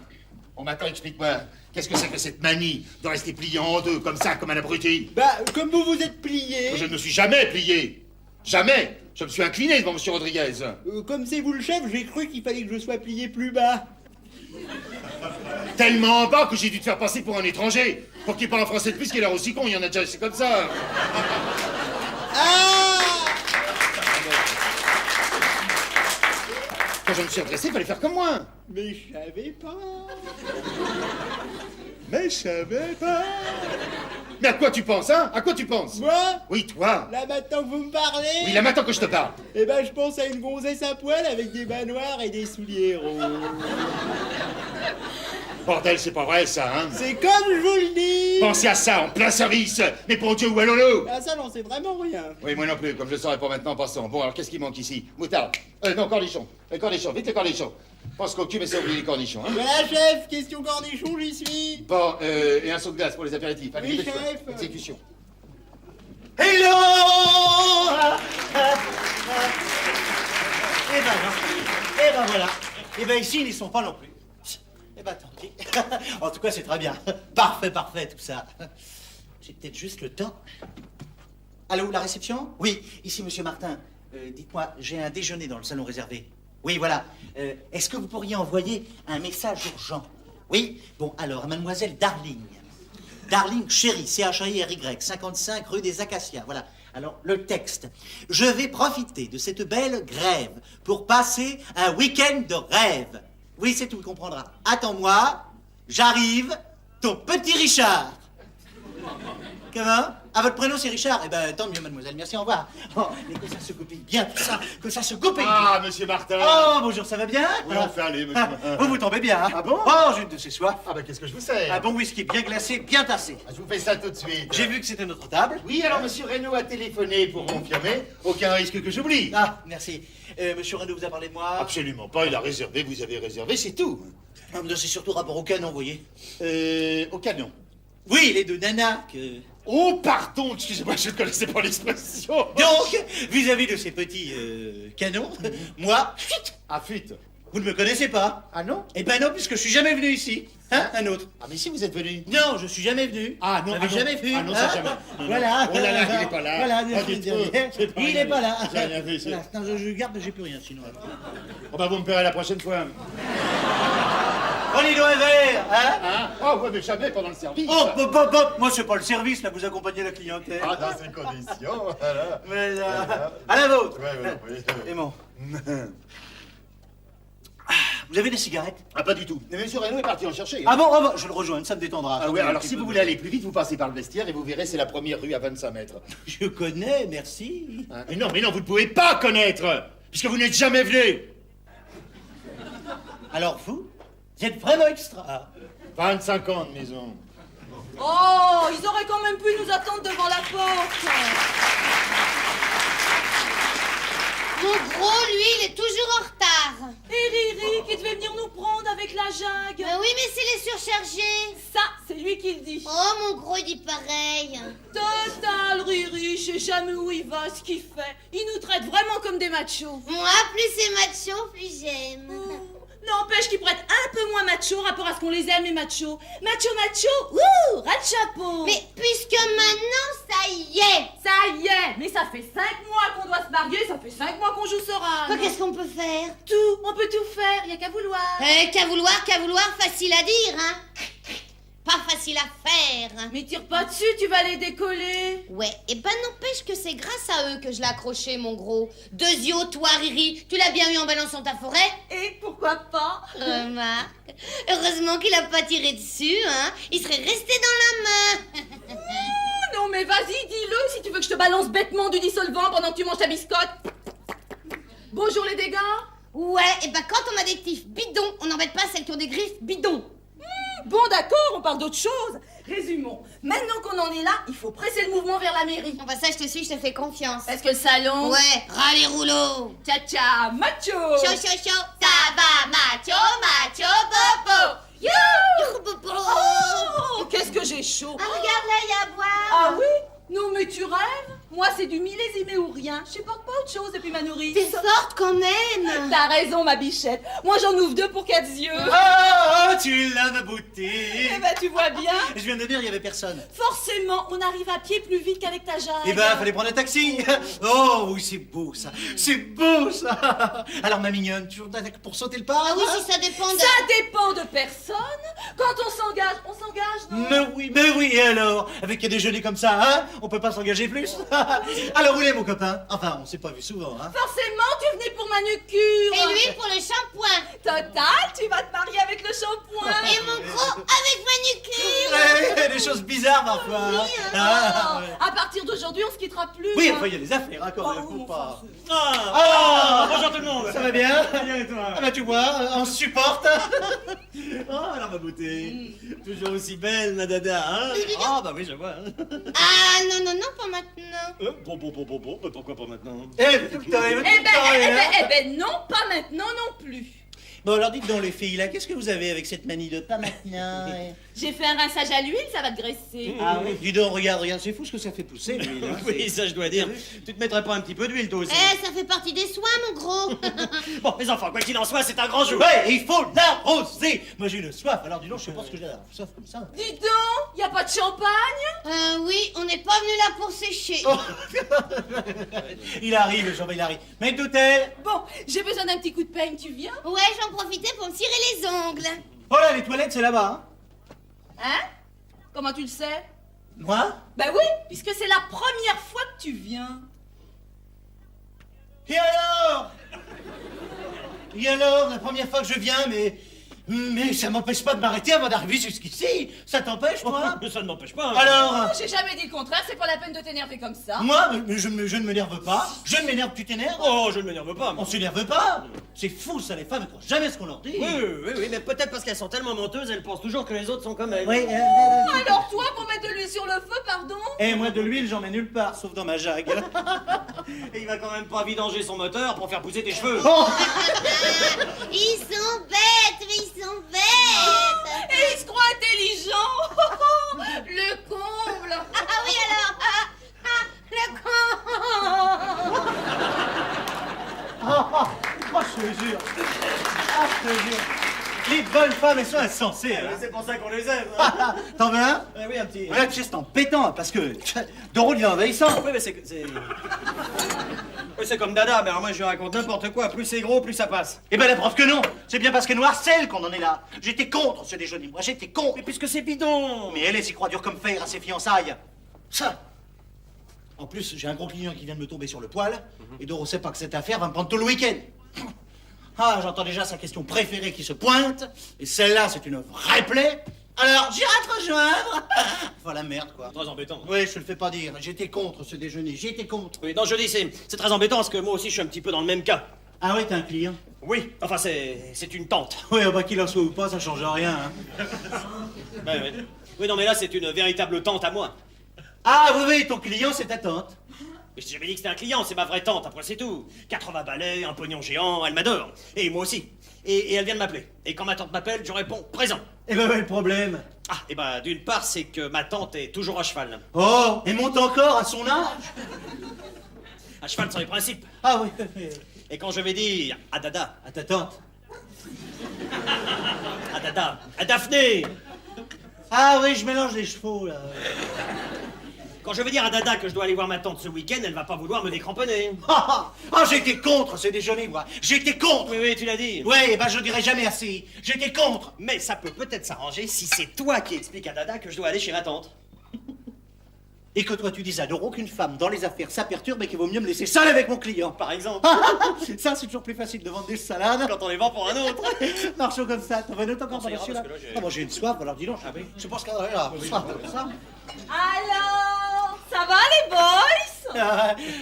Bon, maintenant, explique-moi. Qu'est-ce que c'est que cette manie de rester plié en deux, comme ça, comme un abruti? Bah, comme vous vous êtes plié. Je ne me suis jamais plié. Jamais. Je me suis incliné devant monsieur Rodriguez. Comme c'est vous le chef, j'ai cru qu'il fallait que je sois plié plus bas. Tellement bas que j'ai dû te faire passer pour un étranger. Pour qu'il parle en français de plus qu'il a l'air aussi con, il y en a déjà, c'est comme ça. Ah! Quand je me suis adressé, il fallait faire comme moi. Mais je savais pas. Mais à quoi tu penses, hein? À quoi tu penses? Moi? Oui, toi. Là, maintenant que vous me parlez... Oui, là, maintenant que je te parle. Eh ben, je pense à une gonzesse à poil avec des bas noirs et des souliers roses. Bordel, c'est pas vrai, ça, hein? C'est comme je vous le dis. Pensez à ça, en plein service. Mais pour Dieu, où allons-nous? Ah, ça, j'en sais vraiment rien. Oui, moi non plus, comme je le saurais pas maintenant, passons. Bon, alors, qu'est-ce qui manque ici? Moutarde. Non, cornichons. Cornichons, vite les cornichons. Pense qu'au cul, mais c'est oublié les cornichons, hein? Voilà, chef, question cornichon, j'y suis. Bon, et un saut de glace pour les apéritifs. Allez, Oui, dépêche-toi. chef. Exécution. Hello! Eh ben voilà. Eh ben ici, ils n'y sont pas non plus. Eh ben tant pis. En tout cas, c'est très bien. Parfait, tout ça. J'ai peut-être juste le temps. Allô, la réception? Oui, ici, monsieur Martin. Dites-moi, j'ai un déjeuner dans le salon réservé. Oui, voilà. Est-ce que vous pourriez envoyer un message urgent? Oui? Bon, alors, à mademoiselle Darling. Darling Chérie, C-H-I-R-Y, 55 rue des Acacias. Voilà. Alors, le texte. Je vais profiter de cette belle grève pour passer un week-end de rêve. Oui, c'est tout, il comprendra. Attends-moi, j'arrive, ton petit Richard. Comment? Ah, votre prénom c'est Richard? Eh ben, tant mieux, mademoiselle, merci, au revoir. Oh, mais que ça se goupille bien, tout ça, que ça se goupille. Ah, monsieur Martin. Oh, bonjour, ça va bien? Oui, enfin, allez, monsieur. Vous tombez bien, hein? Ah bon? Oh, j'ai une de ces soifs. Ah, bah, qu'est-ce que je vous sers? Un bon whisky bien glacé, bien tassé. Ah, je vous fais ça tout de suite. J'ai vu que c'était notre table. Oui, alors, monsieur Reynaud a téléphoné pour confirmer. Aucun risque que j'oublie. Ah, merci. Monsieur Reynaud vous a parlé de moi? Absolument pas, il a réservé, vous avez réservé, c'est tout. Ah, mais c'est surtout rapport au canon, vous voyez. Au canon. Oui, les deux nanas que... Oh, pardon, excusez-moi, je ne connaissais pas l'expression. Donc, vis-à-vis de ces petits canons, moi, Ah, fuite. vous ne me connaissez pas. Ah non? Eh ben non, puisque je suis jamais venu ici. Hein, un autre. Ah, mais si vous êtes venu. Non, je suis jamais venu. Ah non, Vous m'avez jamais vu. Ah non, hein ça jamais. Non, Voilà. non. Oh là là, il est pas là. Voilà, Ah, dites-moi, c'est pas il rien est pas là. vu. J'ai rien vu, c'est- Voilà, non, je garde, mais j'ai plus rien sinon. Oh, bah, vous me paierez la prochaine fois. Prenez-le un verre, hein. Hein? Oh, ouais, mais jamais pendant le service. Oh, hop, hop, hop. Moi, c'est pas le service, là, vous accompagnez la clientèle. Ah, dans ces conditions, voilà. Voilà. À la vôtre. Ouais. Et bon. Vous avez des cigarettes? Ah, pas du tout. Mais monsieur Reynaud est parti en chercher. Ah bon, oh, bon, je le rejoins, ça me détendra. Ah ouais, alors Un si petit vous peu voulez aller plus vite, vous passez par le vestiaire et vous verrez, c'est la première rue à 25 mètres. Je connais, merci. Hein? Mais non, vous ne pouvez pas connaître, puisque vous n'êtes jamais venu. Alors vous êtes vraiment extra. 25 ans de maison. Oh, ils auraient quand même pu nous attendre devant la porte. Mon gros, lui, il est toujours en retard. Et Riri qui devait venir nous prendre avec la jague. Ben oui, mais c'est les surchargés. Ça, c'est lui qui le dit. Oh, mon gros, il dit pareil. Total, Riri, je sais jamais où il va, ce qu'il fait. Il nous traite vraiment comme des machos. Moi, plus c'est macho, plus j'aime. N'empêche qu'ils prêtent un peu moins macho rapport à ce qu'on les aime, les machos. Macho, ouh, ras de chapeau. Mais puisque maintenant, ça y est. Ça y est, mais ça fait 5 mois qu'on doit se marier, ça fait 5 mois qu'on joue Soran. Qu'est-ce qu'on peut faire? Tout, on peut tout faire, y a qu'à vouloir. Qu'à vouloir, facile à dire, hein. Pas facile à faire. Mais tire pas dessus, tu vas les décoller. Ouais, et ben n'empêche que c'est grâce à eux que je l'ai accroché, mon gros. Deux yeux, toi, Riri, tu l'as bien eu en balançant ta forêt? Et pourquoi pas? Remarque. Heureusement qu'il a pas tiré dessus, hein. Il serait resté dans la main. Non mais vas-y, dis-le si tu veux que je te balance bêtement du dissolvant pendant que tu manges ta biscotte. Bonjour les dégâts. Ouais, et ben quand on a des tifs bidons, on n'embête pas celles qui ont des griffes bidons. Bon d'accord, on parle d'autre chose. Résumons. Maintenant qu'on en est là, il faut presser le mouvement vers la mairie. Bon bah ça, je te suis, je te fais confiance. Parce que le salon... Ouais, ras les rouleaux. Tcha-tcha, macho. Chaud, chaud, chaud. Ça va, macho, bobo. You, bobo. Oh, qu'est-ce que j'ai chaud. Ah, regarde là, il y a à boire. Ah oui? Non mais tu rêves? Moi c'est du millésimé ou rien. Je supporte pas autre chose depuis ma nourrice. T'es forte quand même. T'as raison ma bichette. Moi j'en ouvre 2 pour 4 yeux. Ah, tu l'as ma beauté. Eh ben tu vois bien. Je viens de dire, il y avait personne. Forcément, on arrive à pied plus vite qu'avec ta jague. Eh ben, fallait prendre un taxi. Oh, oui, c'est beau, ça. C'est beau, ça. Alors, ma mignonne, toujours d'accord pour sauter le pas? Ah oui, si ça dépend de... Ça dépend de personne. Quand on s'engage, non? Mais oui, et alors? Avec un déjeuner comme ça, hein? On peut pas s'engager plus? Alors, où est mon copain? Enfin, on s'est pas vu souvent, hein? Forcément, tu venais pour manucure. Et lui pour le shampoing. Total, tu vas te marier avec le shampoing. Et mon gros avec manucure. Ouais, des choses bizarres, parfois. hein? Oui, hein. Ah, ouais. À partir d'aujourd'hui, on se quittera plus. Oui, hein. enfin, il y a des affaires, hein, quand même, Oh, faut mon pas... Bonjour tout le monde. Ça va bien? Bien et toi? Ah bah, tu vois, on se supporte. Oh, alors ma beauté. Toujours aussi belle, ma dada, hein? Ah, bah oui, je vois. Hein. Ah non, pas maintenant. Bon, bah, pourquoi pas maintenant? Eh, putain, Eh ben non, pas maintenant non plus. Bon, alors dites donc, les filles, là, qu'est-ce que vous avez avec cette manie de pas maintenant? J'ai fait un rinçage à l'huile, ça va te graisser. Ah oui, dis donc, regarde, c'est fou ce que ça fait pousser, l'huile. Hein, Oui, ça je dois dire. Tu te mettrais pas un petit peu d'huile, toi aussi? Ça fait partie des soins, mon gros. Bon, les enfants, quoi qu'il en soit, c'est un grand jour. Ouais, il faut l'arroser. Moi, j'ai une soif, alors dis donc, je sais pas ce que j'ai la soif comme ça. Dis donc, y a pas de champagne? Oui, on n'est pas venu là pour sécher. Oh. Il arrive, Jean, il arrive. Mec d'hôtel. Bon, j'ai besoin d'un petit coup de peigne, tu viens? Ouais, j'en profitais pour me cirer les ongles. Oh là, les toilettes, c'est là-bas, hein? Hein? Comment tu le sais? Moi? Ben oui, puisque c'est la première fois que tu viens. Et alors? Et alors, la première fois que je viens, mais Mais ça m'empêche pas de m'arrêter avant d'arriver jusqu'ici. Ça t'empêche, toi? Mais ça ne m'empêche pas. Alors? J'ai jamais dit le contraire, c'est pas la peine de t'énerver comme ça. Moi, je ne m'énerve pas. Je ne m'énerve, tu t'énerves? Oh, je ne m'énerve pas. On s'énerve pas. C'est fou, ça, les femmes, elles croient jamais ce qu'on leur dit. Oui, mais peut-être parce qu'elles sont tellement menteuses, elles pensent toujours que les autres sont comme elles. Oui, Alors toi, pour mettre de l'huile sur le feu, pardon? Et moi, de l'huile, j'en mets nulle part, sauf dans ma jague. Et il va quand même pas vidanger son moteur pour faire pousser tes cheveux. Oh. Ils sont bêtes, mais ils sont bêtes. Et il se croit intelligent. Le comble. Ah oui, alors. Le con. Je te jure. Je te jure. Les bonnes femmes, elles sont insensées. Hein. C'est pour ça qu'on les aime. T'en veux un? Oui, un petit. Voilà, tu sais, c'est embêtant, parce que de rôle, il est envahissant. Oui, mais c'est... Oui, c'est comme Dada, mais alors moi je lui raconte n'importe quoi. Plus c'est gros, plus ça passe. Eh ben la preuve que non. C'est bien parce qu'elle nous harcèle qu'on en est là. J'étais contre ce déjeuner. Moi, j'étais contre. Mais puisque c'est bidon. Mais elle s'y croit dur comme fer à ses fiançailles. Ça. En plus, j'ai un gros client qui vient de me tomber sur le poil. Et Doro sait pas que cette affaire va me prendre tout le week-end. Ah, j'entends déjà sa question préférée qui se pointe. Et celle-là, c'est une vraie plaie. Alors, j'irai te rejoindre. Voilà, merde, quoi. Très embêtant. Oui, je te le fais pas dire. J'étais contre ce déjeuner. J'étais contre. Oui, non, je dis, c'est très embêtant parce que moi aussi je suis un petit peu dans le même cas. Ah oui, t'as un client? Oui, enfin c'est une tante. Oui, bah qu'il en soit ou pas, ça change rien. Hein. Ouais. Oui, non, mais là c'est une véritable tante à moi. Ah oui, ton client, c'est ta tante. Mais j'ai jamais dit que c'était un client, c'est ma vraie tante, après c'est tout. 80 balais, un pognon géant, elle m'adore. Et moi aussi. Et elle vient de m'appeler. Et quand ma tante m'appelle, je réponds présent. Eh ben, ouais, le problème. Ah, et ben d'une part, c'est que ma tante est toujours à cheval. Oh, et monte encore à son âge. À cheval sur les principes. Ah oui, Et quand je vais dire à Dada, à ta tante. à Dada, à Daphné, Ah oui, je mélange les chevaux, là. quand je vais dire à Dada que je dois aller voir ma tante ce week-end, elle va pas vouloir me décramponner. Ah, j'étais contre ce déjeuner, moi. J'étais contre. Oui, tu l'as dit. Ouais, eh ben, je dirai jamais assez. J'étais contre. Mais ça peut peut-être s'arranger si c'est toi qui expliques à Dada que je dois aller chez ma tante. Et que toi, tu dises à Doro qu'une femme dans les affaires, ça perturbe et qu'il vaut mieux me laisser seule avec mon client. Par exemple, Ça, c'est toujours plus facile de vendre des salades. quand on les vend pour un autre. Marchons comme ça. T'en veux une autre encore Non, ça par ira, celui-là? parce que là, j'ai- Ah, moi, j'ai une soif, alors dis donc. Je pense qu'elle est là. Ça. Alors, ça va les boys?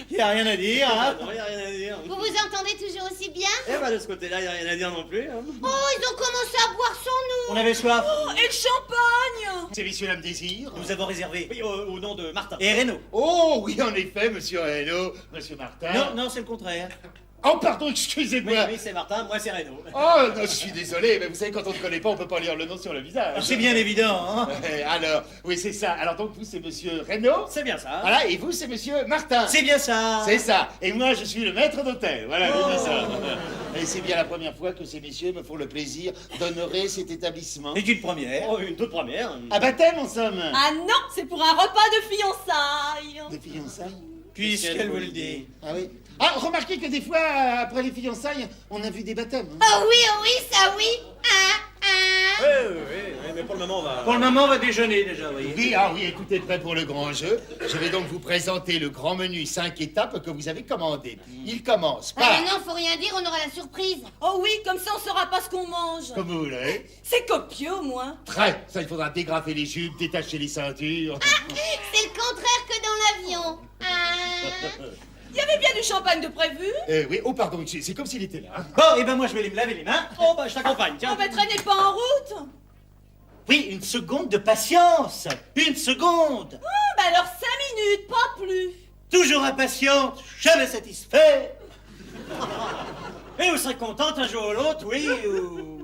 Y a rien à dire, hein. Non, y a rien à dire. Vous vous entendez toujours aussi bien? Eh ben de ce côté-là, y a rien à dire non plus. Hein. Oh, ils ont commencé à boire sans nous. On avait soif. Oh, et le champagne? C'est messieurs l'âme désir. Nous avons réservé. Oui, au nom de Martin. Et Renaud. Oh oui, en effet, monsieur Reynaud, monsieur Martin. Non, c'est le contraire. Oh, pardon, Oui, excusez-moi. oui, c'est Martin, moi c'est Renaud. Oh, non, je suis désolé, mais vous savez, quand on ne connaît pas, on peut pas lire le nom sur le visage. C'est bien évident, hein. Alors, oui, c'est ça. Alors, donc, vous, c'est monsieur Reynaud. C'est bien ça. Voilà, et vous, c'est monsieur Martin. C'est bien ça. C'est ça. Et moi, je suis le maître d'hôtel. Voilà, c'est ça. Et c'est bien la première fois que ces messieurs me font le plaisir d'honorer cet établissement. C'est une première. Oh, une toute première. À baptême, en somme. Ah non, c'est pour un repas de fiançailles. Des fiançailles. Puisqu'elle vous le dit. Ah oui. Ah, remarquez que des fois, après les fiançailles, on a vu des baptêmes. hein. Oh oui, ça oui. Oui, mais pour le moment, on va... Pour le moment, on va déjeuner déjà, oui. Oui, oui, écoutez, prêt pour le grand jeu. Je vais donc vous présenter le grand menu 5 étapes que vous avez commandé. Il commence Ah par... mais non, faut rien dire, on aura la surprise. Oh oui, comme ça on saura pas ce qu'on mange. Comme vous voulez. C'est copieux au moins. Très. Ça, il faudra dégrafer les jupes, détacher les ceintures. C'est le contraire que dans l'avion. Il y avait bien du champagne de prévu. Oui, oh pardon, c'est comme s'il était là. hein. Bon, et ben moi, je vais aller me laver les mains. Oh, bah je t'accompagne, On tiens. va traîner pas en route. Oui, une seconde de patience. Une seconde. Bah alors 5 minutes, pas plus. Toujours impatiente, jamais satisfait. Et vous serez contente un jour ou l'autre, oui, ou...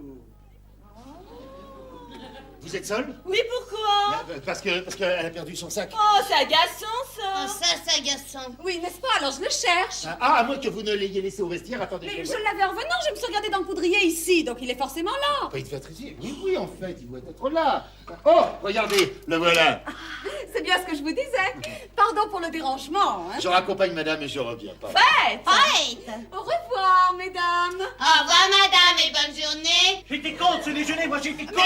Vous êtes seul? Oui, pourquoi? Parce qu'elle a perdu son sac. Oh, c'est agaçant Ah, ça. ça, c'est agaçant. Oui, n'est-ce pas? Alors je le cherche. À moins que vous ne l'ayez laissé au vestiaire, attendez. Mais je je l'avais en venant, je me suis regardée dans le poudrier ici, donc il est forcément là. Pas, il devait être ici. Oui, en fait, il doit être là. Oh, regardez, le voilà. C'est bien ce que je vous disais. Pardon pour le dérangement. Hein. Je raccompagne madame et je reviens pas. Faites. Faites. Au revoir, mesdames. Au revoir, madame, et bonne journée. J'étais contre ce déjeuner, moi, j'étais contre.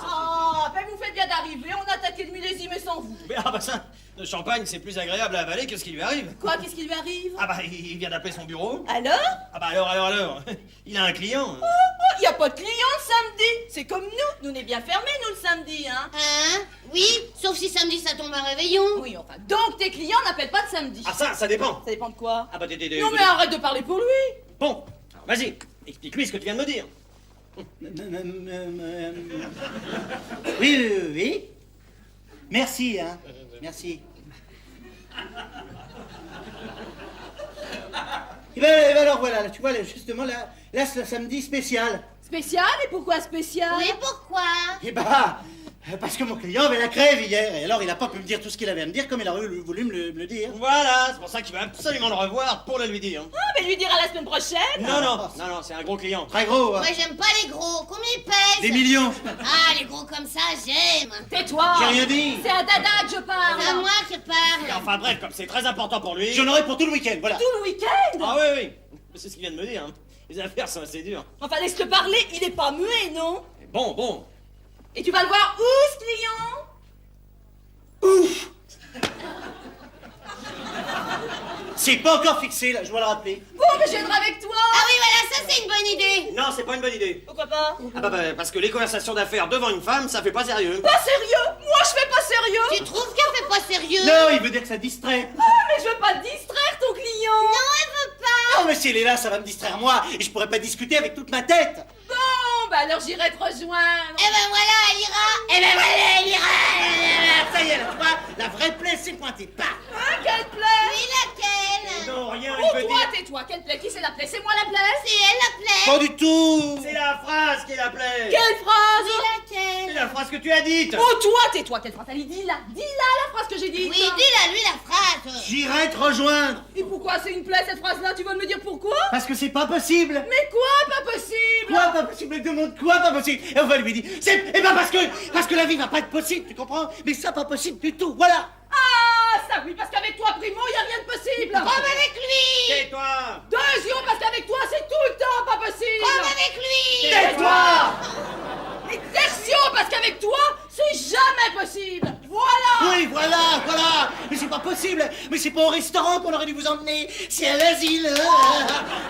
Oh, ben vous faites bien d'arriver, on attaque le millésime sans vous. Mais, ah bah ça, Le champagne, c'est plus agréable à avaler que ce qui lui arrive. Quoi, qu'est-ce qui lui arrive? Ah bah, il vient d'appeler son bureau. Alors? Ah bah alors. Il a un client. Il n'y a pas de clients le samedi. C'est comme nous. Nous, on est bien fermés, nous, le samedi, hein? Hein? Oui, sauf si samedi ça tombe un réveillon. Oui, enfin, donc tes clients n'appellent pas de samedi. Ah ça dépend. Ça dépend de quoi? Ah bah, Non, mais arrête de parler pour lui. Bon, alors, vas-y, explique-lui ce que tu viens de me dire. Oui. Merci, hein. Merci. Et ben alors voilà, tu vois, justement, là c'est le samedi spécial. Spécial? Et pourquoi spécial? Oui, pourquoi? Et bah, parce que mon client avait la crève hier, et alors il a pas pu me dire tout ce qu'il avait à me dire comme il aurait voulu me le dire. Voilà, c'est pour ça qu'il veut absolument le revoir pour le lui dire. Ah, mais lui dira la semaine prochaine. Non, c'est un gros client. Très gros, hein. Moi j'aime pas les gros. Combien ils pèsent? Des millions. Ah, les gros comme ça, j'aime. Tais-toi. J'ai rien dit. C'est à Dada que je parle. C'est à moi qui parle. Enfin bref, comme c'est très important pour lui. J'en aurai pour tout le week-end, voilà. Tout le week-end. Ah oui. C'est ce qu'il vient de me dire. Hein. Les affaires sont assez dures. Enfin, laisse-le parler, il est pas muet, non? Bon. Et tu vas le voir où, ce client? Ouf. C'est pas encore fixé, là, je dois le rappeler. Bon, mais je viendrai avec toi. Ah oui, voilà, ça c'est une bonne idée. Non, c'est pas une bonne idée. Pourquoi pas? Ah bah, parce que les conversations d'affaires devant une femme, ça fait pas sérieux. Pas sérieux? Moi, je fais pas sérieux. Tu trouves qu'elle fait pas sérieux? Non, il veut dire que ça distrait. Ah, mais je veux pas te distraire, ton client. Non, elle veut pas. Non, mais si elle est là, ça va me distraire moi, et je pourrais pas discuter avec toute ma tête. Bon, bah alors j'irai te rejoindre. Eh ben voilà, elle ira. Eh ben voilà, elle ira. Ça y est, là, tu vois, la vraie plaie s'est pointée. Paf. Hein, quelle plaie? Oui, laquelle? Non, rien, Oh, il veut toi, dire. tais-toi. Quelle plaie? Qui c'est la plaie? C'est moi la plaie? C'est elle la plaie. Pas du tout. C'est la phrase qui l'appelait. Quelle phrase? Oui, C'est laquelle? la phrase que tu as dite. Oh, toi, tais-toi. Quelle phrase? Allez, dis-la. Dis-la, la phrase que j'ai dite. Oui, dis-la lui la phrase. J'irai te rejoindre. Et pourquoi c'est une plaie, cette phrase-là? Tu veux me dire pourquoi? Parce que c'est pas possible. Mais quoi, pas possible? Quoi pas possible? Elle demande quoi pas possible? Et on va lui dire, eh ben parce que la vie va pas être possible, tu comprends? Mais ça pas possible du tout, voilà. Ah, ça oui, parce qu'avec toi, Primo, y a rien de possible. Comme avec lui. Tais-toi. Deuxième, parce qu'avec toi, c'est tout le temps pas possible. Comme avec lui. Tais-toi. Et tertio, parce qu'avec toi, c'est jamais possible. Voilà. Oui, voilà. Mais c'est pas possible. Mais c'est pas au restaurant qu'on aurait dû vous emmener. C'est à l'asile.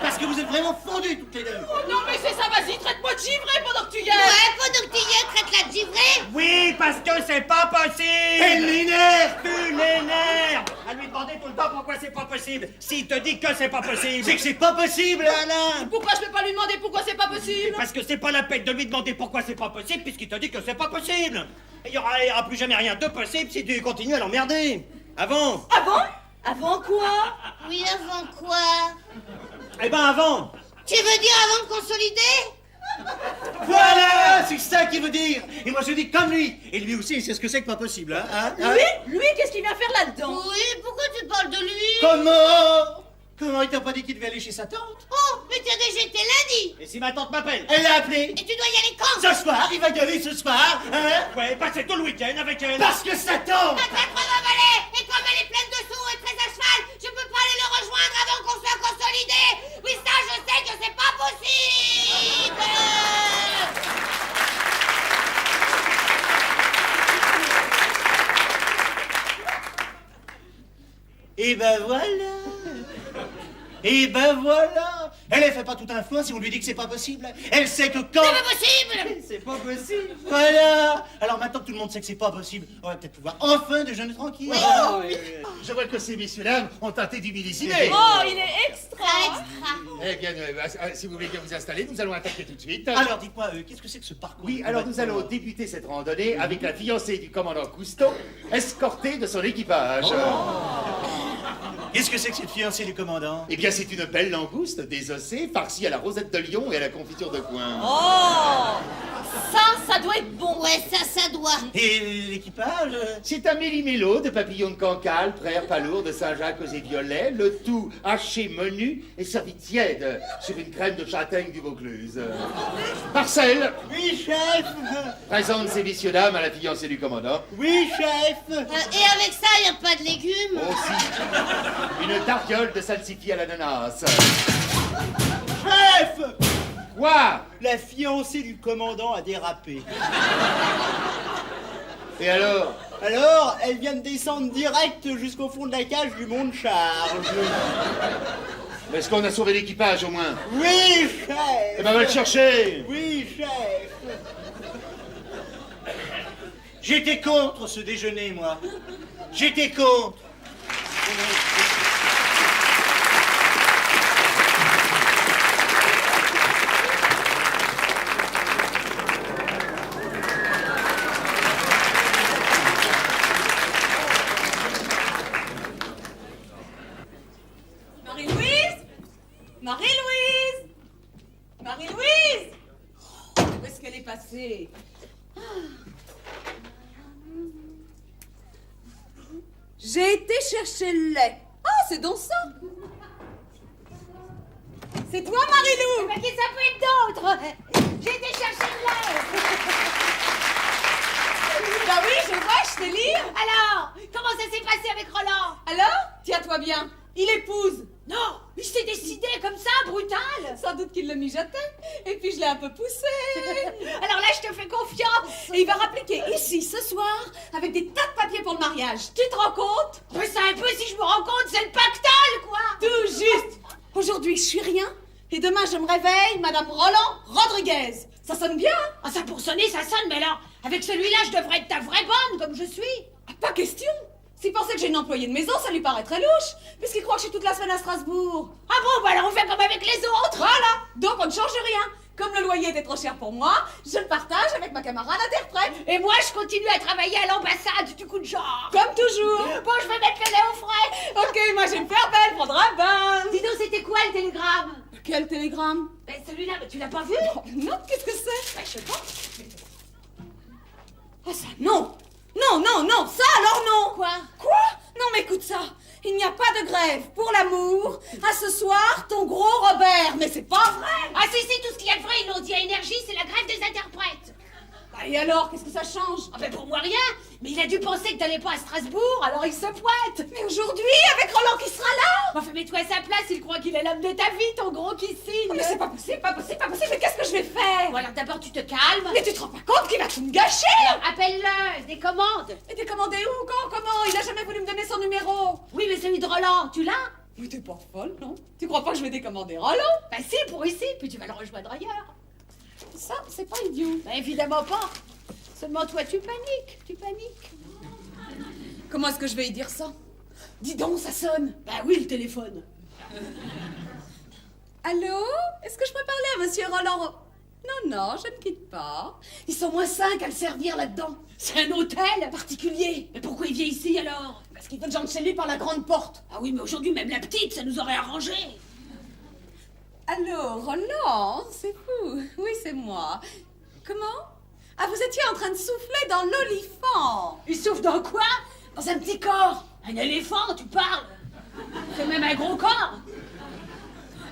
Parce que vous êtes vraiment fondus toutes les deux. Oh non, mais c'est ça, vas-y, traite-moi de givré pendant que tu y es. Ouais, pendant que tu y es, traite-la de givrée. Oui, parce que c'est pas possible. Elle m'énerve. Tu l'énerves. À lui demander tout le temps pourquoi c'est pas possible. S'il te dit que c'est pas possible. C'est que c'est pas possible. Voilà. Pourquoi je peux pas lui demander pourquoi c'est pas possible? Parce que c'est pas la peine de lui demander pourquoi c'est pas possible, puisqu'il te dit que c'est pas possible. Et il y aura plus jamais rien de possible si tu continues à l'emmerder. Avant. Avant? Avant quoi? Oui, avant quoi? Eh ben avant. Tu veux dire avant de consolider? Voilà, c'est ça qu'il veut dire. Et moi je dis comme lui. Et lui aussi, il sait ce que c'est que pas possible, hein? Lui, qu'est-ce qu'il vient faire là-dedans? Oui, pourquoi tu parles de lui? Comment il t'a pas dit qu'il devait aller chez sa tante? Oh, mais tu as déjà été lundi. Et si ma tante m'appelle? Elle l'a appelé. Et tu dois y aller quand? Ce soir, il va gueuler ce soir, hein? Ouais, passer tout le week-end avec elle. Parce que sa tante. Ta tête valet. Et comme elle est pleine de sous et très à cheval, je peux pas aller le rejoindre avant qu'on soit consolidé. Oui, ça, je sais que c'est pas possible. Et ben voilà. Elle fait pas tout un foin si on lui dit que c'est pas possible. Elle sait que quand... C'est pas possible. C'est pas possible. Voilà. Alors maintenant que tout le monde sait que c'est pas possible, on va peut-être pouvoir enfin déjeuner tranquille. Oh, oui. Je vois que ces messieurs-dames ont tenté du millésimier. Oh, il est extra. Eh bien, si vous voulez bien vous installer, nous allons attaquer tout de suite. Alors dites-moi, qu'est-ce que c'est que ce parcours? Oui, alors nous allons débuter cette randonnée avec la fiancée du commandant Cousteau, escortée de son équipage. Qu'est-ce que c'est que cette fiancée du commandant? Eh bien, c'est une belle langouste désossée, farcie à la rosette de lion et à la confiture de coin. Oh, ça doit être bon. Ouais, ça doit. Et l'équipage? C'est un méli-mélo de papillons de cancale, prairies palourdes de Saint-Jacques aux violets, le tout haché menu et servi tiède sur une crème de châtaigne du Vaucluse. Marcel, Oui, chef. présente ces messieurs dames à la fiancée du commandant. Oui, chef. Et avec ça, y a pas de légumes. Aussi, une tartiole de salsifis à l'ananas. Chef. Quoi? La fiancée du commandant a dérapé. Et alors? Alors, elle vient de descendre direct jusqu'au fond de la cage du Mont de Charge. Est-ce qu'on a sauvé l'équipage au moins? Oui, chef. Eh ben, va le chercher. Oui, chef. J'étais contre ce déjeuner, moi. J'étais contre. Marie-Louise! Marie-Louise! Marie-Louise! Où est-ce qu'elle est passée? J'ai été chercher le lait. Ah, c'est donc ça! C'est toi, Marie-Lou! Mais qui ça peut être d'autre? J'ai été chercher le lait. Bah oui, je vois, je sais lire. Alors, comment ça s'est passé avec Roland? Alors, tiens-toi bien, il épouse. Non, il s'est décidé comme ça, brutal. Sans doute qu'il le mijotait. Et puis je l'ai un peu poussé. Alors là, je te fais confiance. Et il va rappliquer ici, ce soir, avec des tas de papiers pour le mariage. Tu te rends compte? Mais c'est un peu, si je me rends compte, c'est le pactole, quoi. Tout juste. Aujourd'hui, je suis rien. Et demain, je me réveille, Madame Roland Rodriguez. Ça sonne bien, hein? Ah, ça pour sonner, ça sonne, mais alors, avec celui-là, je devrais être ta vraie bonne, comme je suis. Ah, pas question. S'il pensait que j'ai une employée de maison, ça lui paraît très louche, puisqu'il croit que je suis toute la semaine à Strasbourg. Ah bon, bah alors on fait comme avec les autres. Voilà, donc on ne change rien. Comme le loyer était trop cher pour moi, je le partage avec ma camarade interprète. Et moi, je continue à travailler à l'ambassade du coup de genre. Comme toujours. Bon, je vais mettre le lait au frais. Ok, moi je vais me faire belle, prendre un bain. Dis donc, c'était quoi le télégramme? Quel télégramme? Ben celui-là, mais tu l'as pas vu? Oh, non, qu'est-ce que c'est? Ben, je sais pas. Oh ça, non. Non, non, non, ça alors non. Quoi? Quoi? Non mais écoute ça. Il n'y a pas de grève pour l'amour. À ce soir, ton gros Robert. Mais c'est pas vrai. Ah si, tout ce qu'il y a de vrai, ils l'ont dit à Énergie, c'est la grève des interprètes. Bah, et alors, qu'est-ce que ça change? Ah ben pour moi rien, mais il a dû penser que t'allais pas à Strasbourg, alors il se pointe. Mais aujourd'hui, avec Roland qui sera là. Enfin, mets-toi à sa place, il croit qu'il est l'homme de ta vie, ton gros qui signe. Oh, mais c'est pas possible, pas possible, pas possible. Mais qu'est-ce que je vais faire? Bon alors d'abord tu te calmes. Mais tu te rends pas compte qu'il va tout me gâcher? Alors appelle-le, des commandes. Mais t'es commandé où? Quand? Comment? Il a jamais voulu me donner son numéro. Oui, mais celui de Roland, tu l'as? Mais t'es pas folle, non? Tu crois pas que je vais décommander Roland? Bah si, pour ici, puis tu vas le rejoindre ailleurs. Ça, c'est pas idiot. Bah évidemment pas. Seulement toi, tu paniques, Comment est-ce que je vais y dire ça? Dis donc, ça sonne. Bah oui, le téléphone. Allô? Est-ce que je peux parler à monsieur Roland? Non, je ne quitte pas. Ils sont moins 5 à le servir là-dedans. C'est un hôtel particulier. Mais pourquoi il vient ici alors? Parce qu'il veut que j'entre chez lui par la grande porte. Ah oui, mais aujourd'hui, même la petite, ça nous aurait arrangé. Allô, Roland? C'est fou. Oui, c'est moi. Comment? Ah, vous étiez en train de souffler dans l'olifant. Il souffle dans quoi? Dans un petit corps. Un éléphant, tu parles? C'est même un gros corps.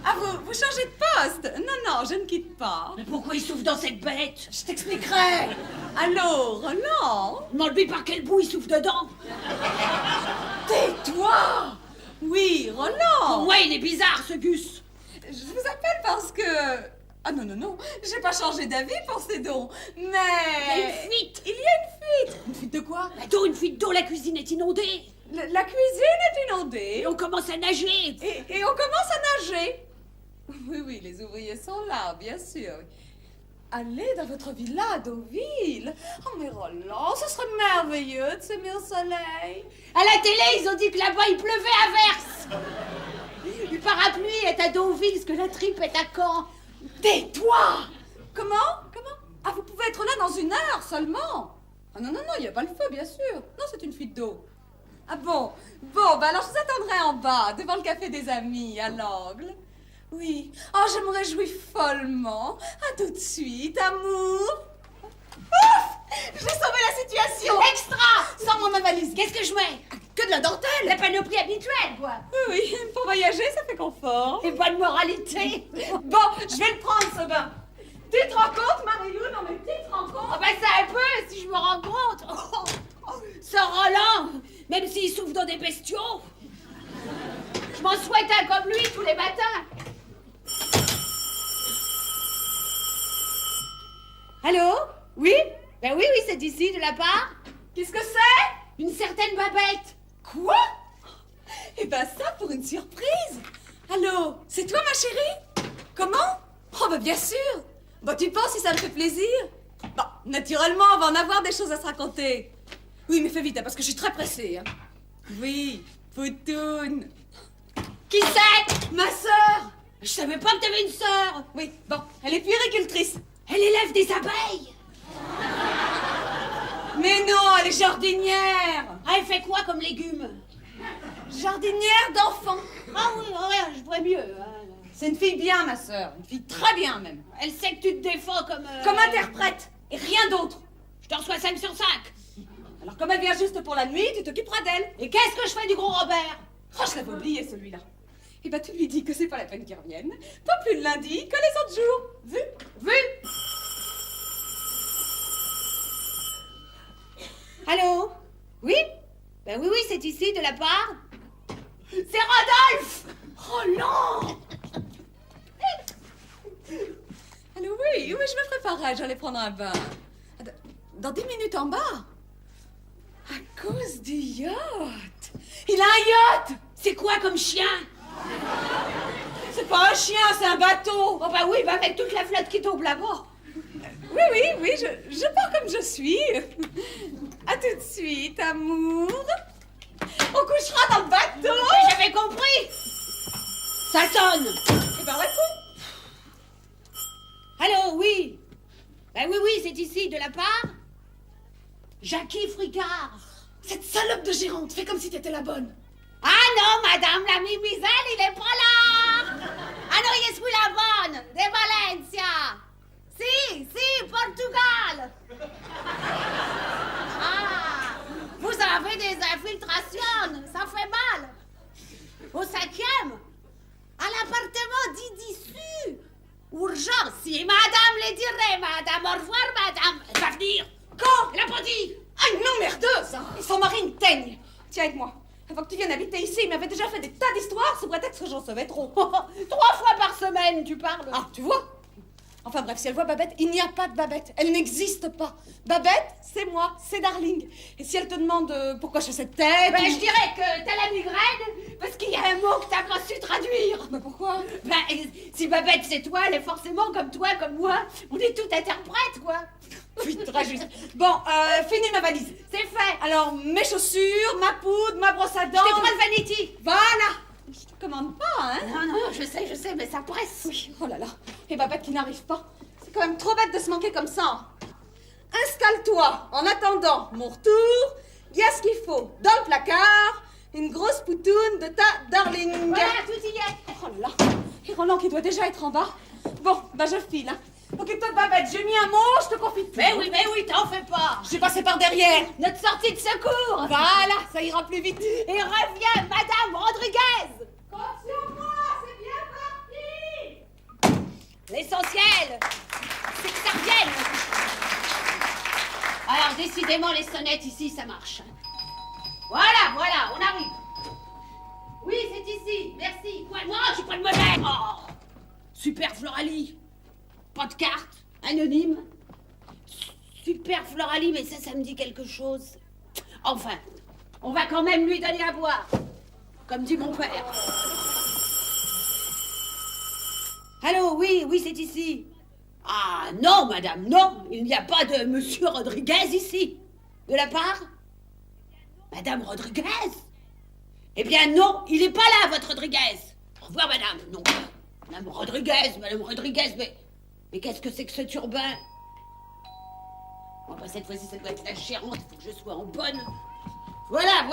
Ah, vous changez de poste? Non, je ne quitte pas. Mais pourquoi il souffle dans cette bête? Je t'expliquerai. Allô, Roland? Demande-lui par quel bout il souffle dedans. Tais-toi. Oui, Pour Roland. moi, il est bizarre, ce Gus. Je vous appelle parce que... Ah non, j'ai pas changé d'avis pour ces dons, mais... Il y a une fuite. Il y a une fuite. Une fuite de quoi? Bah, d'eau, une fuite d'eau, la cuisine est inondée. La cuisine est inondée. Et on commence à nager. Et on commence à nager. Oui, les ouvriers sont là, bien sûr. Allez dans votre villa à Deauville. Oh, mais Roland, ce serait merveilleux de s'aimer au soleil. À la télé, ils ont dit que là-bas, il pleuvait à verse. Le parapluie est à Deauville, parce que la tripe est à Caen. Tais-toi. Comment? Ah, vous pouvez être là dans 1 heure seulement. Ah non, il n'y a pas le feu, bien sûr. Non, c'est une fuite d'eau. Ah bon, bah alors je vous attendrai en bas, devant le café des amis, à l'angle. Oui. Oh, je me réjouis follement. À tout de suite, amour. Ouf! J'ai sauvé la situation. Extra! Sors-moi ma valise. Qu'est-ce que je mets? Que de la dentelle. La panoplie habituelle, quoi. Oui, pour voyager, ça fait confort. Et bonne moralité. Bon, je vais le prendre, ce bain. Tu te rends compte, Marie-Lou? Non, mais tu te rends compte? Ah bah ça un peu, si je me rends compte. Ce Roland, même s'il souffle dans des bestiaux, je m'en souhaite un comme lui tous les matins. Allô? Oui? Ben oui, c'est ici, de la part. Qu'est-ce que c'est? Une certaine Babette. Quoi? Eh ben ça pour une surprise. Allô, c'est toi ma chérie? Comment? Oh bah bien sûr. Bah tu penses si ça me fait plaisir? Bah naturellement, on va en avoir des choses à se raconter. Oui mais fais vite hein, parce que je suis très pressée. Hein. Oui, Poutoune. Qui c'est? Ma sœur. Je savais pas que t'avais une sœur. Oui, bon, elle est puéricultrice. Elle élève des abeilles. Mais non, elle est jardinière. Ah, elle fait quoi comme légumes? Jardinière d'enfants. Ah oui, ouais, je vois mieux. Hein. C'est une fille bien, ma sœur. Une fille très bien, même. Elle sait que tu te défends comme... Comme interprète. Et rien d'autre. Je te reçois 5 sur 5. Alors, comme elle vient juste pour la nuit, tu t'occuperas d'elle. Et qu'est-ce que je fais du gros Robert? Oh, je l'avais oublié, celui-là. Eh ben, tu lui dis que c'est pas la peine qu'il revienne. Pas plus le lundi que les autres jours. Vu? Vu? Allô? Oui? Ben oui, c'est ici, de la part... C'est Rodolphe! Oh non! Allô, oui, je me préparais, j'allais prendre un bain. Dans 10 minutes en bas. À cause du yacht. Il a un yacht! C'est quoi comme chien? C'est pas un chien, c'est un bateau. Oh bah oui, bah avec toute la flotte qui tombe là-bas. Oui, je pars comme je suis. À tout de suite, amour. On couchera dans le bateau. Mais j'avais compris. Ça sonne. Eh ben, réponds. Allô, oui. Ben oui, c'est ici, de la part... Jackie Fricard. Cette salope de gérante, fais comme si t'étais la bonne. Ah non, madame la mimizelle, il est pas là. Ah non, je suis la bonne, de Valencia. Si, Portugal. Ah, vous avez des infiltrations, ça fait mal. Au 5e, à l'appartement d'Idissu. Urgence, si madame le dirait, madame, au revoir, madame. Elle va venir. Quand? Elle a pas dit. Ah non, merdeuse hein. Son mari une teigne. Tiens, aide-moi. Avant que tu viennes habiter ici, il m'avait déjà fait des tas d'histoires sous prétexte que j'en savais trop. 3 fois par semaine, tu parles. Ah, tu vois? Enfin bref, si elle voit Babette, il n'y a pas de Babette. Elle n'existe pas. Babette, c'est moi, c'est Darling. Et si elle te demande pourquoi je fais cette tête... Ben, je dirais que t'as la migraine parce qu'il y a un mot que t'as pas su traduire. Mais pourquoi? Ben, si Babette c'est toi, elle est forcément comme toi, comme moi. On est tout interprète, quoi. Oui, très juste. Bon, finis ma valise. C'est fait. Alors, mes chaussures, ma poudre, ma brosse à dents... Je te prends le vanity. Voilà. Je te commande pas, hein? Non, je sais, mais ça presse. Oui, oh là là. Et Babette qui n'arrive pas. C'est quand même trop bête de se manquer comme ça. Installe-toi. En attendant mon retour, il y a ce qu'il faut. Dans le placard, une grosse poutoune de ta Darling. Voilà, tout y est. Oh là là. Et Roland qui doit déjà être en bas. Bon, bah je file, hein. Occupe-toi de Babette. J'ai mis un mot, je te confie tout. Mais oui, t'en fais pas. Je suis passée par derrière. Notre sortie de secours. Voilà, ça ira plus vite. Et reviens, Madame Rodriguez. Compte sur moi, c'est bien parti. L'essentiel, c'est que ça revienne. Alors, décidément, les sonnettes ici, ça marche. Voilà, on arrive. Oui, c'est ici, merci. Quoi? Non, j'ai pas de monnaie. Oh, super Floralie. Pas de carte, anonyme. Super Floralie, mais ça me dit quelque chose. Enfin, on va quand même lui donner à boire. Comme dit mon père. Allô, oui, c'est ici. Ah non, madame, non, il n'y a pas de monsieur Rodriguez ici. De la part? Madame Rodriguez? Eh bien non, il n'est pas là, votre Rodriguez. Au revoir, madame. Non, madame Rodriguez, mais qu'est-ce que c'est que ce turbin? Bon, bah, cette fois-ci, ça doit être la gérante, il faut que je sois en bonne. Voilà,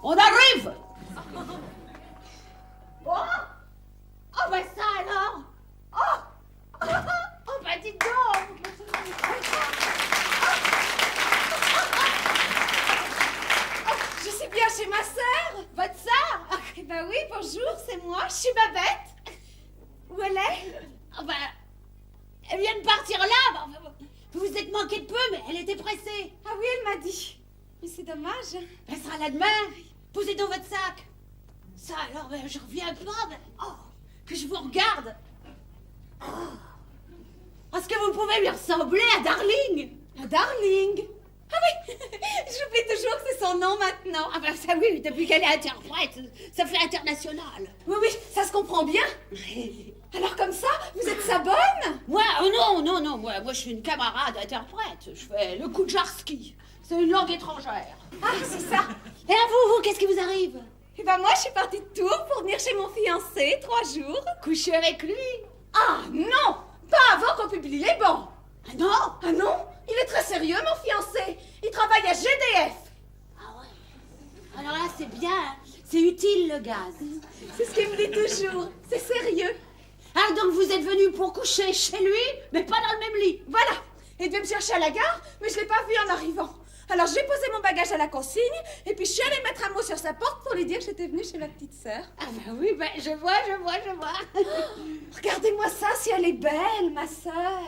on arrive. Oh, bah ça alors. Oh, bah dites donc. Je suis bien chez ma sœur. Votre sœur? Eh ben oui, bonjour, c'est moi, je suis Babette. Où elle est? Oh, bah, elle vient de partir là. Vous vous êtes manqué de peu, mais elle était pressée. Ah oui, elle m'a dit. Mais c'est dommage. Elle sera là demain. Posez dans votre sac. Ça alors, je reviens pas. Mais... Oh, que je vous regarde. Oh. Est-ce que vous pouvez lui ressembler à Darling? À Darling? Ah oui, j'oublie toujours que maintenant. Ah ben ça oui, depuis qu'elle est interprète, ça fait international. Oui, oui, ça se comprend bien. Alors comme ça, vous êtes sa bonne? Moi, oh non, moi je suis une camarade interprète. Je fais le Koudjarski. C'est une langue étrangère. Ah, c'est ça. Et à vous, qu'est-ce qui vous arrive? Eh ben moi, je suis partie de Tours pour venir chez mon fiancé, 3 jours. Coucher avec lui? Ah non, pas avant qu'on publie les bancs. Ah non? Ah non, il est très sérieux, mon fiancé. Il travaille à GDF. Ah ouais. Alors là, c'est bien, hein. C'est utile le gaz. C'est ce qu'il me dit toujours. C'est sérieux. Ah donc vous êtes venu pour coucher chez lui, mais pas dans le même lit. Voilà. Il devait me chercher à la gare, mais je l'ai pas vu en arrivant. Alors j'ai posé mon bagage à la consigne, et puis je suis allée mettre un mot sur sa porte pour lui dire que j'étais venue chez ma petite sœur. Ah ben oui, ben je vois. Regardez-moi ça, si elle est belle, ma sœur.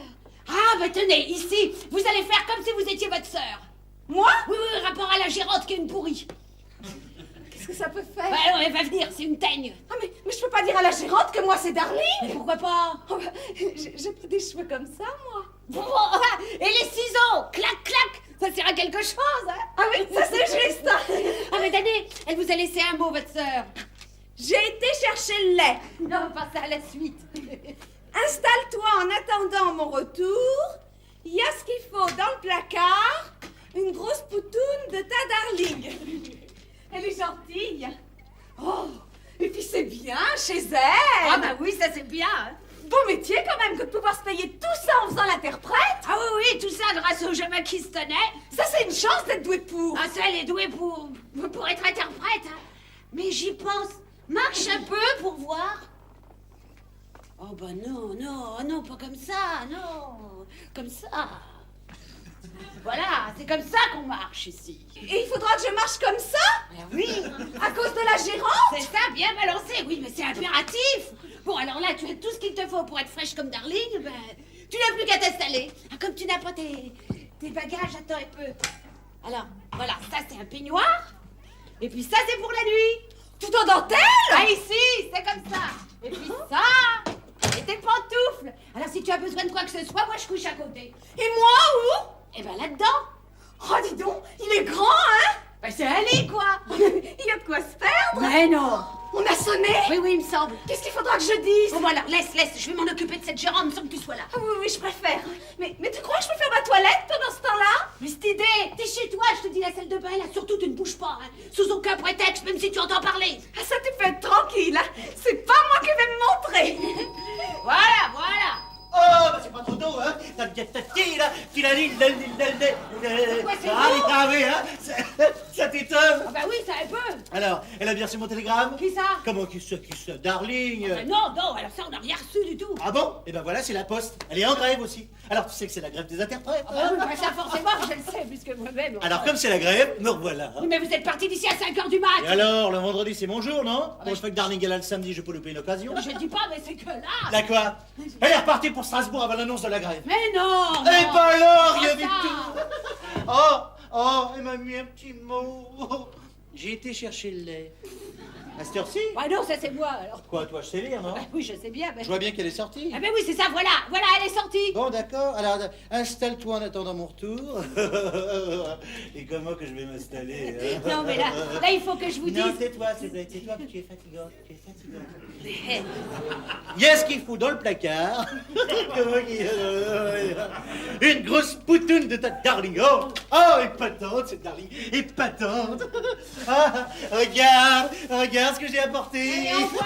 Ah ben tenez, ici, vous allez faire comme si vous étiez votre sœur. Moi? Oui, rapport à la gérante qui est une pourrie. Qu'est-ce que ça peut faire? Ben non, elle va venir, c'est une teigne. Ah mais je peux pas dire à la gérante que moi c'est Darling. Mais pourquoi pas? Oh, bah, j'ai pas des cheveux comme ça, moi. Et les ciseaux, clac, clac, ça sert à quelque chose, hein? Ah oui, ça c'est juste. Ah mais tenez, elle vous a laissé un mot, votre sœur. J'ai été chercher le lait. Non, pas ça à la suite. Installe-toi en attendant mon retour. Il y a ce qu'il faut dans le placard. Une grosse poutoune de ta Darling. Elle est gentille. Oh, et puis c'est bien chez elle. Ah bah oui, ça c'est bien, hein. Beau métier quand même que de pouvoir se payer tout ça en faisant l'interprète. Ah oui, tout ça grâce au jamaquistanais. Ça c'est une chance d'être douée pour. Ah ça, elle est douée pour être interprète, hein. Mais j'y pense. Marche un peu pour voir. Oh bah non, pas comme ça, non. Comme ça. Voilà, c'est comme ça qu'on marche ici. Et il faudra que je marche comme ça? Ben oui, À cause de la gérante? c'est ça, bien balancé, oui, mais c'est impératif. Bon, alors là, tu as tout ce qu'il te faut pour être fraîche comme Darling, ben, tu n'as plus qu'à t'installer. Ah, comme tu n'as pas tes bagages, attends un peu. Alors, voilà, ça c'est un peignoir. Et puis ça c'est pour la nuit. Tout en dentelle? Ah, ici, c'est comme ça. Et puis ça, et tes pantoufles. Alors si tu as besoin de quoi que ce soit, moi je couche à côté. Et moi Et ben là-dedans, où? Oh dis donc, il est grand, hein? ben c'est un lit, quoi. Il y a de quoi se perdre. Mais non. On a sonné. Oui, il me semble. Qu'est-ce qu'il faudra que je dise? Bon, voilà, laisse, je vais m'en occuper de cette gérante sans que tu sois là. Ah oui, je préfère. Mais tu crois que je peux faire ma toilette pendant ce temps-là? Mais cette idée, t'es chez toi, je te dis la salle de bain, là, surtout tu ne bouges pas, hein. Sous aucun prétexte, même si tu entends parler. Ah ça, tu peux être tranquille, hein? C'est pas moi qui vais me montrer. Voilà. Oh, bah c'est pas trop tôt, hein. T'as bien tati, là. Quoi, c'est Ah, vous les gravés, hein. Ça t'étonne. Ah bah oui, ça un peu. Alors, elle a bien reçu mon télégramme? Qui ça? Comment qui ça? Darling. Ben non, alors ça, on n'a rien reçu du tout. Ah bon? Eh ben voilà, c'est la poste. Elle est en grève aussi. Alors, tu sais que c'est la grève des interprètes, Ah bah hein? oui, bah ça forcément, je le sais, puisque moi-même... Alors, comme c'est la grève, me revoilà. Oui, mais vous êtes parti d'ici à 5h du mat. Et alors, le vendredi, c'est mon jour, non? bah, Bon, je fais que Darling est là le samedi, je peux louper une occasion. Je dis pas, mais c'est que là... La quoi? Elle est repartie pour Strasbourg avant l'annonce de la grève. Mais non, Eh non. ben alors, rien Ah, du ça. tout. Oh, elle m'a mis un petit mot. J'ai été chercher le lait. À cette heure-ci? Bah non, ça c'est moi, alors. Quoi, toi, je sais lire, non? Bah oui, je sais bien, mais... Je vois bien qu'elle est sortie. Ah ben oui, c'est ça, voilà, elle est sortie. Bon, d'accord. Alors, installe-toi en attendant mon retour. Et comment que je vais m'installer, hein? Non, mais là, il faut que je vous Non, dise... tais-toi, tu es fatigante, Il y a ce qu'il faut dans le placard. Une grosse poutoune de ta Darling. Oh, épatante, cette Darling. Épatante. Ah, regarde ce que j'ai apporté. Mais on voit.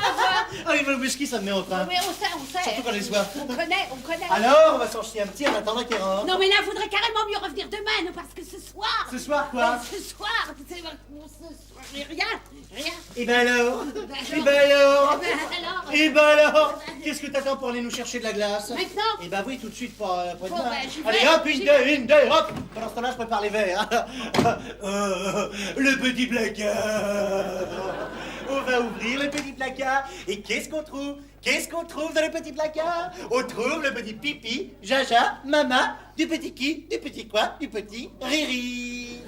Ah, le whisky, ça me met en train. Mais on sait. Surtout quand j'ai soif. On connaît. Alors, on va s'en jeter un petit en attendant qu'il rentre. Non, mais là, faudrait carrément mieux revenir demain, non, parce que ce soir... Ce soir, quoi? Ce soir, rien. Eh ben alors. Qu'est-ce que t'attends pour aller nous chercher de la glace? Maintenant. Eh ben oui, tout de suite pour demain. ben, j'y vais. Allez, hop, une, deux, hop. Pendant ce temps-là, je prépare les verres. Le petit placard. On va ouvrir le petit placard. Et qu'est-ce qu'on trouve? Dans le petit placard? On trouve le petit pipi, jaja, maman, du petit qui, du petit quoi, du petit riri.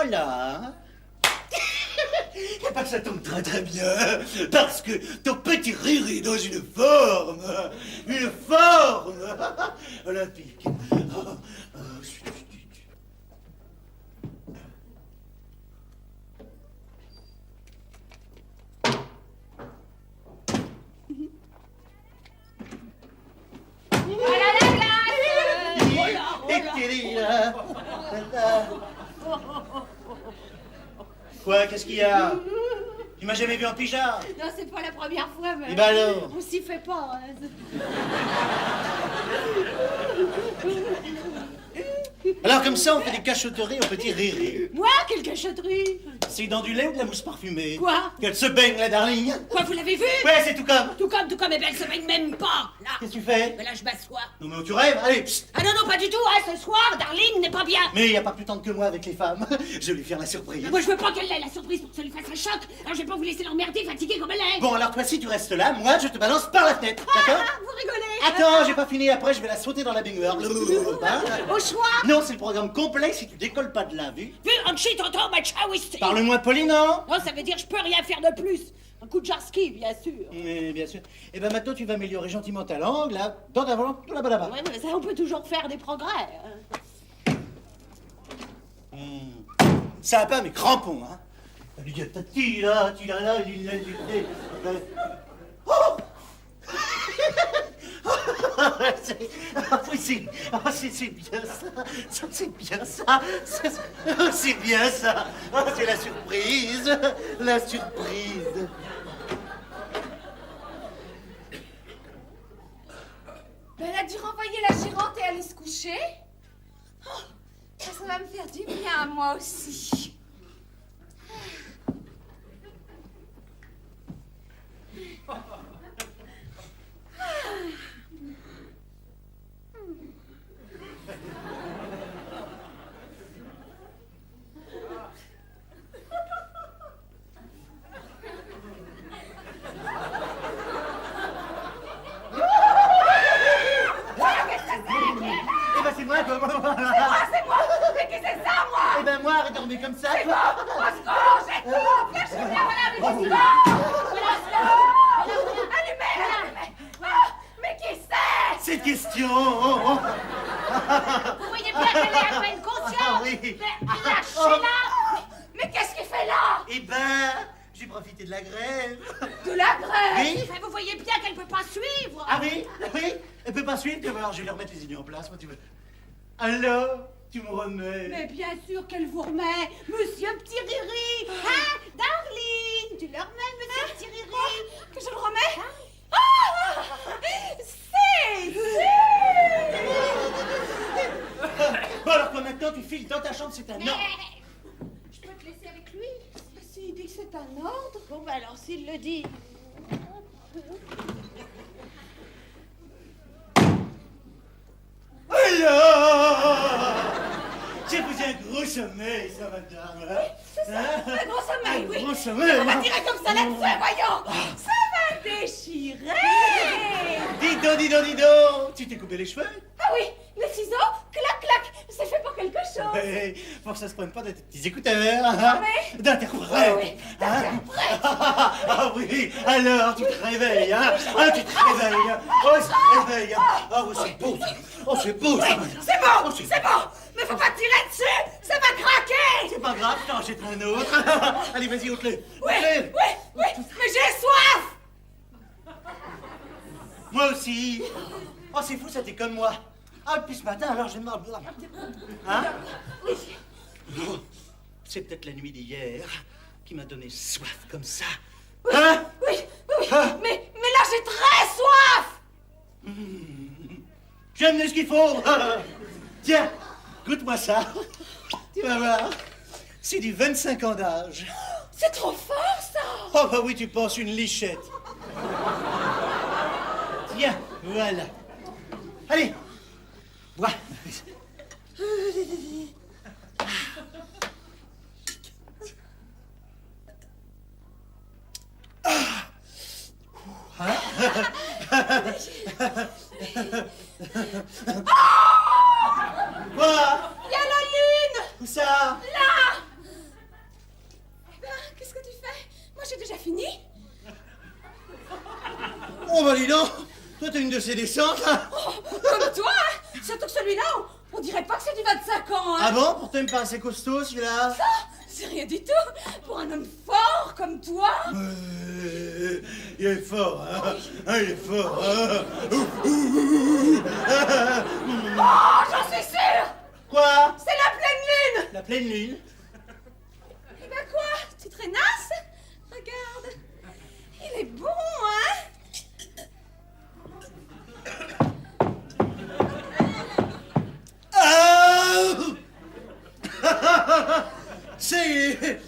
voilà. Hein. Eh ben, ça tombe très très bien, parce que ton petit rire est dans une forme olympique. Quoi, qu'est-ce qu'il y a? Tu m'as jamais vu en pyjama? Non, c'est pas la première fois, mais... Et ben alors? On s'y fait pas. Hein. Alors comme ça, on fait des cachotteries au petit riri. Moi, quelle cachotterie? C'est dans du lait ou de la mousse parfumée? Quoi? Qu'elle se baigne, la darling. Quoi, vous l'avez vu? Ouais, c'est tout comme. Tout comme, eh ben, elle se baigne même pas, là. Qu'est-ce que tu fais? Mais là, je m'assois. Non mais tu rêves, allez, psst. Ah non, non, pas du tout, hein, ce soir, Darling n'est pas bien. Mais il n'y a pas plus tendre que moi avec les femmes. Je vais lui faire la surprise. Moi, je veux pas qu'elle ait la surprise pour que ça lui fasse un choc. Alors, je vais pas vous laisser l'emmerder, fatiguée comme elle est. Bon, alors toi, si tu restes là, moi, je te balance par la fenêtre, d'accord? Ah, vous rigolez? Attends, j'ai pas fini, après, je vais la sauter dans la baignoire. Au choix? Non, c'est le programme complet si tu décolles pas de là, vu? Vu, Anchi, tonton, machaouisti. Parle-moi poliment. Non, ça veut dire je peux rien faire de plus. Un coup de jarski, bien sûr. Oui, bien sûr. Et ben maintenant, tu vas améliorer gentiment ta langue, là, dans ta langue, tout là-bas, là-bas. Ouais, mais ça, on peut toujours faire des progrès. Ça va pas, mes crampons, hein. Oh c'est bien ça, c'est bien ça, c'est bien ça, c'est la surprise, la surprise. Ben, elle a dû renvoyer la gérante et aller se coucher. Oh, ça va me faire du bien à moi aussi. C'est moi. Mais qu'est-ce que c'est ça, moi? Eh ben moi, arrête de dormir comme ça. C'est bon. Au secours, j'ai tout. Flashez-moi, voilà, mais qu'est-ce qu'il va? Allumez. Ah, mais qui c'est? Cette question. Vous voyez bien qu'elle est à peine consciente. Ah oui. Mais lâchez-la. Mais qu'est-ce qu'il fait là? Eh ben, j'ai profité de la grève. De la grève? Oui. Mais vous voyez bien qu'elle peut pas suivre. Ah oui, elle peut pas suivre. Alors je vais lui remettre les idées en place, moi tu veux. Alors, tu me remets. Mais bien sûr qu'elle vous remet, monsieur Petit Riri. Hein, Darling, tu le remets, monsieur Petit Riri. Que je le remets? Bon alors toi maintenant tu files dans ta chambre, c'est un ordre. Je peux te laisser avec lui? S'il dit que c'est un ordre. Bon, bah alors, s'il le dit. Alors, j'ai posé un gros sommeil, ça madame. C'est ça, un gros sommeil, oui. Gros sommeil. On va tirer comme ça là-dessus, voyons. Ça va déchirer. Dis donc, tu t'es coupé les cheveux? Ah oui, les ciseaux, clac, clac. C'est fait pour quelque chose. Ouais, faut que ça se prenne pas dans tes petits écouteurs, hein? Oui. D'interprète. Oui, d'interprète. Ah oui, alors tu te réveilles, hein? Ah, tu te réveilles, hein? Oh, tu te réveilles, hein? Ah oui, c'est beau, ça. Oh, c'est beau, ça. C'est bon, c'est bon. Mais faut pas tirer dessus, ça va craquer. C'est pas grave, je t'en achète un autre. Allez, vas-y, ôte-le. Oui, mais j'ai soif. Moi aussi. Oh, c'est fou, ça, t'es comme moi. Ah, depuis ce matin, alors j'ai mal. Hein? Oh, c'est peut-être la nuit d'hier qui m'a donné soif comme ça. Hein? Oui, mais là j'ai très soif. J'ai amené ce qu'il faut. Tiens, goûte-moi ça. Tu vas voir. C'est du 25 ans d'âge. C'est trop fort, ça. Oh, bah oui, tu penses une lichette. Tiens, voilà. Allez, bois. Quoi? Il y a la lune. Où ça? Là. monter une de ces descentes. Comme toi, hein. Surtout que celui-là, on dirait pas que c'est du 25 ans, hein. Ah bon? Pourtant, il me paraît assez costaud, celui-là. Ça, c'est rien du tout. Pour un homme fort comme toi. Il est fort, hein. Ah, il est fort, hein. Oh, j'en suis sûre. Quoi? C'est la pleine lune. La pleine lune? Eh ben quoi, tu te rénasses? Regarde. Il est bon, hein. C'est...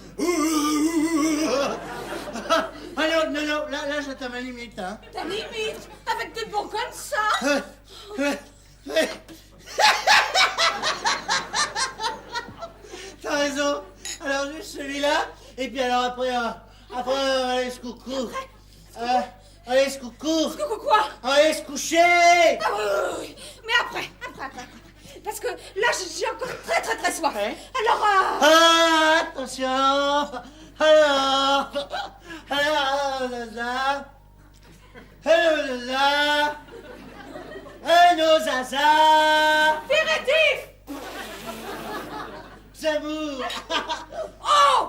Ah non, non, non, là j'atteins ma limite, hein. Ta limite, avec des bons comme ça. T'as raison. Alors juste celui-là, et puis alors après, allez se coucou. Allez se coucou. Coucou quoi? Allez se coucher. Ah oui. Mais après. Parce que là, j'ai encore très soif. Ouais. Alors, Ah, attention. Alors, Zaza. Hello, Zaza. Hello, Zaza. Pérétif. J'avoue. Oh,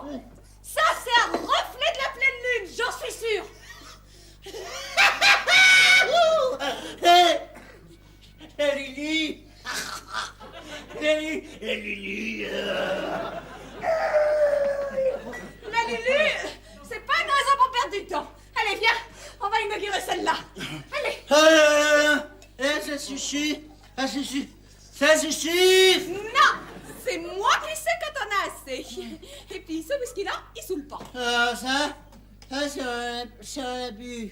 ça, c'est un reflet de la pleine lune, j'en suis sûre. La Lily. La Lily. La Lulu, c'est pas une raison pour perdre du temps. Allez, viens, on va inaugurer celle-là. Allez. Ça suffit. Ça suffit. Non, c'est moi qui sais quand on a assez. Et puis ce whisky-là, il saoule pas. Ça c'est un abus.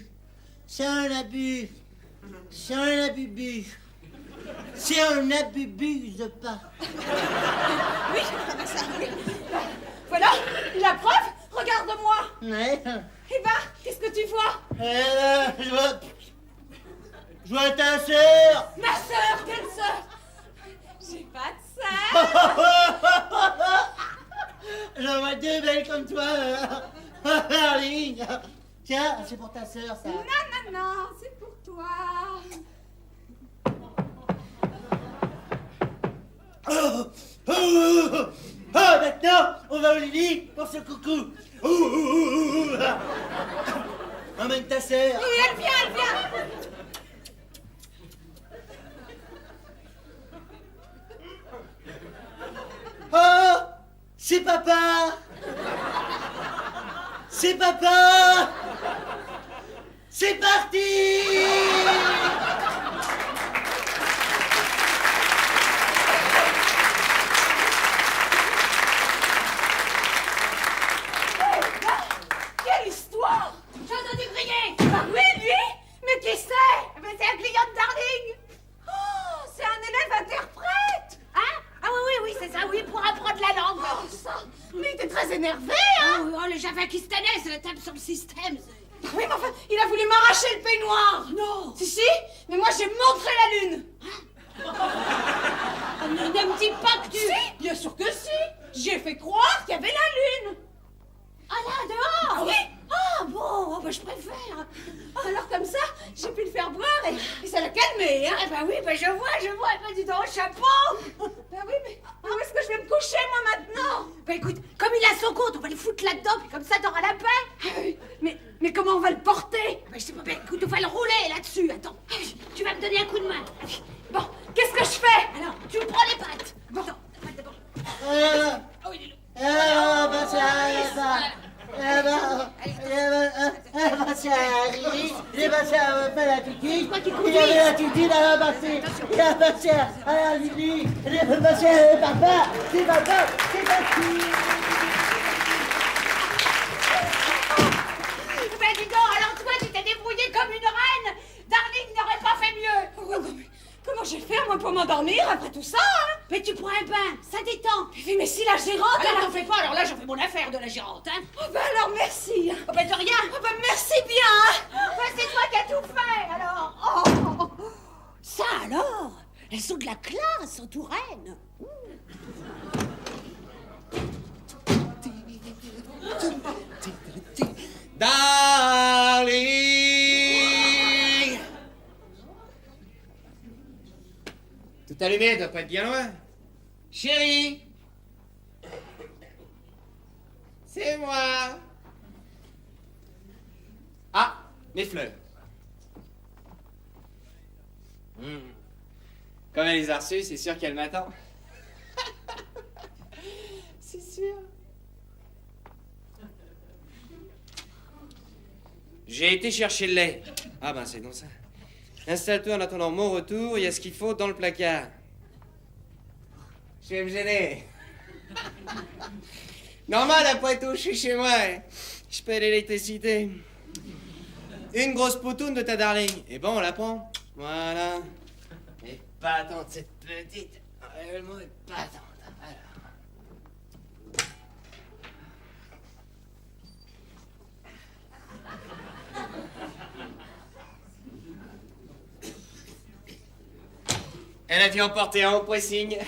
C'est un abus. C'est un abus. C'est un abus de pas. Oui, ça, oui. Voilà, la preuve, regarde-moi. Ouais. Eh ben, qu'est-ce que tu vois? Je vois ta sœur. Ma sœur, quelle sœur? J'ai pas de sœur. J'en vois deux belles comme toi. Darling. Tiens, c'est pour ta sœur, ça. Non, c'est pour toi. Maintenant, on va au lit pour ce coucou. Emmène ta sœur. Oui, elle vient. Oh, c'est papa. C'est papa. C'est parti. Quelle histoire! J'ai entendu crier. Ah oui, lui? Mais qui c'est? Mais c'est un client de Darling. Oh, c'est un élève interprète! Hein? Ah oui, c'est ça, oui, pour apprendre la langue. Oh, ça! Mais il était très énervé, hein? Oh, le javakistanais, ça tape sur le système. Oui, mais enfin, il a voulu m'arracher le peignoir! Non. Si, mais moi j'ai montré la lune! Ne me dis pas que tu... Si, bien sûr que si! J'ai fait croire qu'il y avait la lune! Ah là, dehors. Ah oui? Ah bon, oh, bah, je préfère. Alors comme ça, j'ai pu le faire boire et ça l'a calmé, hein? Ah bah oui, bah je vois, bah dis donc, chapeau. Bah oui, mais où est-ce que je vais me coucher, moi, maintenant? Bah écoute, comme il a son compte, on va le foutre là-dedans, puis comme ça t'auras la paix. Ah oui, mais comment on va le porter? Bah je sais pas, bah écoute, on va le rouler là-dessus, attends. Tu vas me donner un coup de main. Bon, qu'est-ce que je fais? Alors, tu me prends les pattes. Bon. Attends, d'abord. Oh, il est là. Ben dis donc, alors toi tu t'es débrouillée comme une reine. Darling n'aurait pas fait mieux. Oh, comment je vais faire, moi, pour m'endormir après tout ça, hein? Mais tu prends un bain, ça détend. Mais si la gérante, Alors elle a... t'en fais pas, alors là j'en fais mon affaire de la gérante, hein. Oh, bah alors merci, hein. Oh ben de rien. Oh, bah merci bien, hein. Ben, c'est toi qui as tout fait, alors. Oh. Ça alors, elles sont de la classe en Touraine. Darling. allumée, elle doit pas être bien loin. Chérie! C'est moi! Ah, mes fleurs. Comme elle les a reçues, c'est sûr qu'elle m'attend. C'est sûr. J'ai été chercher le lait. Ah ben c'est donc ça. Installe-toi en attendant mon retour, il y a ce qu'il faut dans le placard. Je vais me gêner. Normal, après tout, je suis chez moi. Je paie l'électricité. Une grosse poutoune de ta darling. Et bon, on la prend. Voilà. Et pas attendre cette petite. Le mot est pas attendre. Voilà. Elle a dû emporter un haut pressing.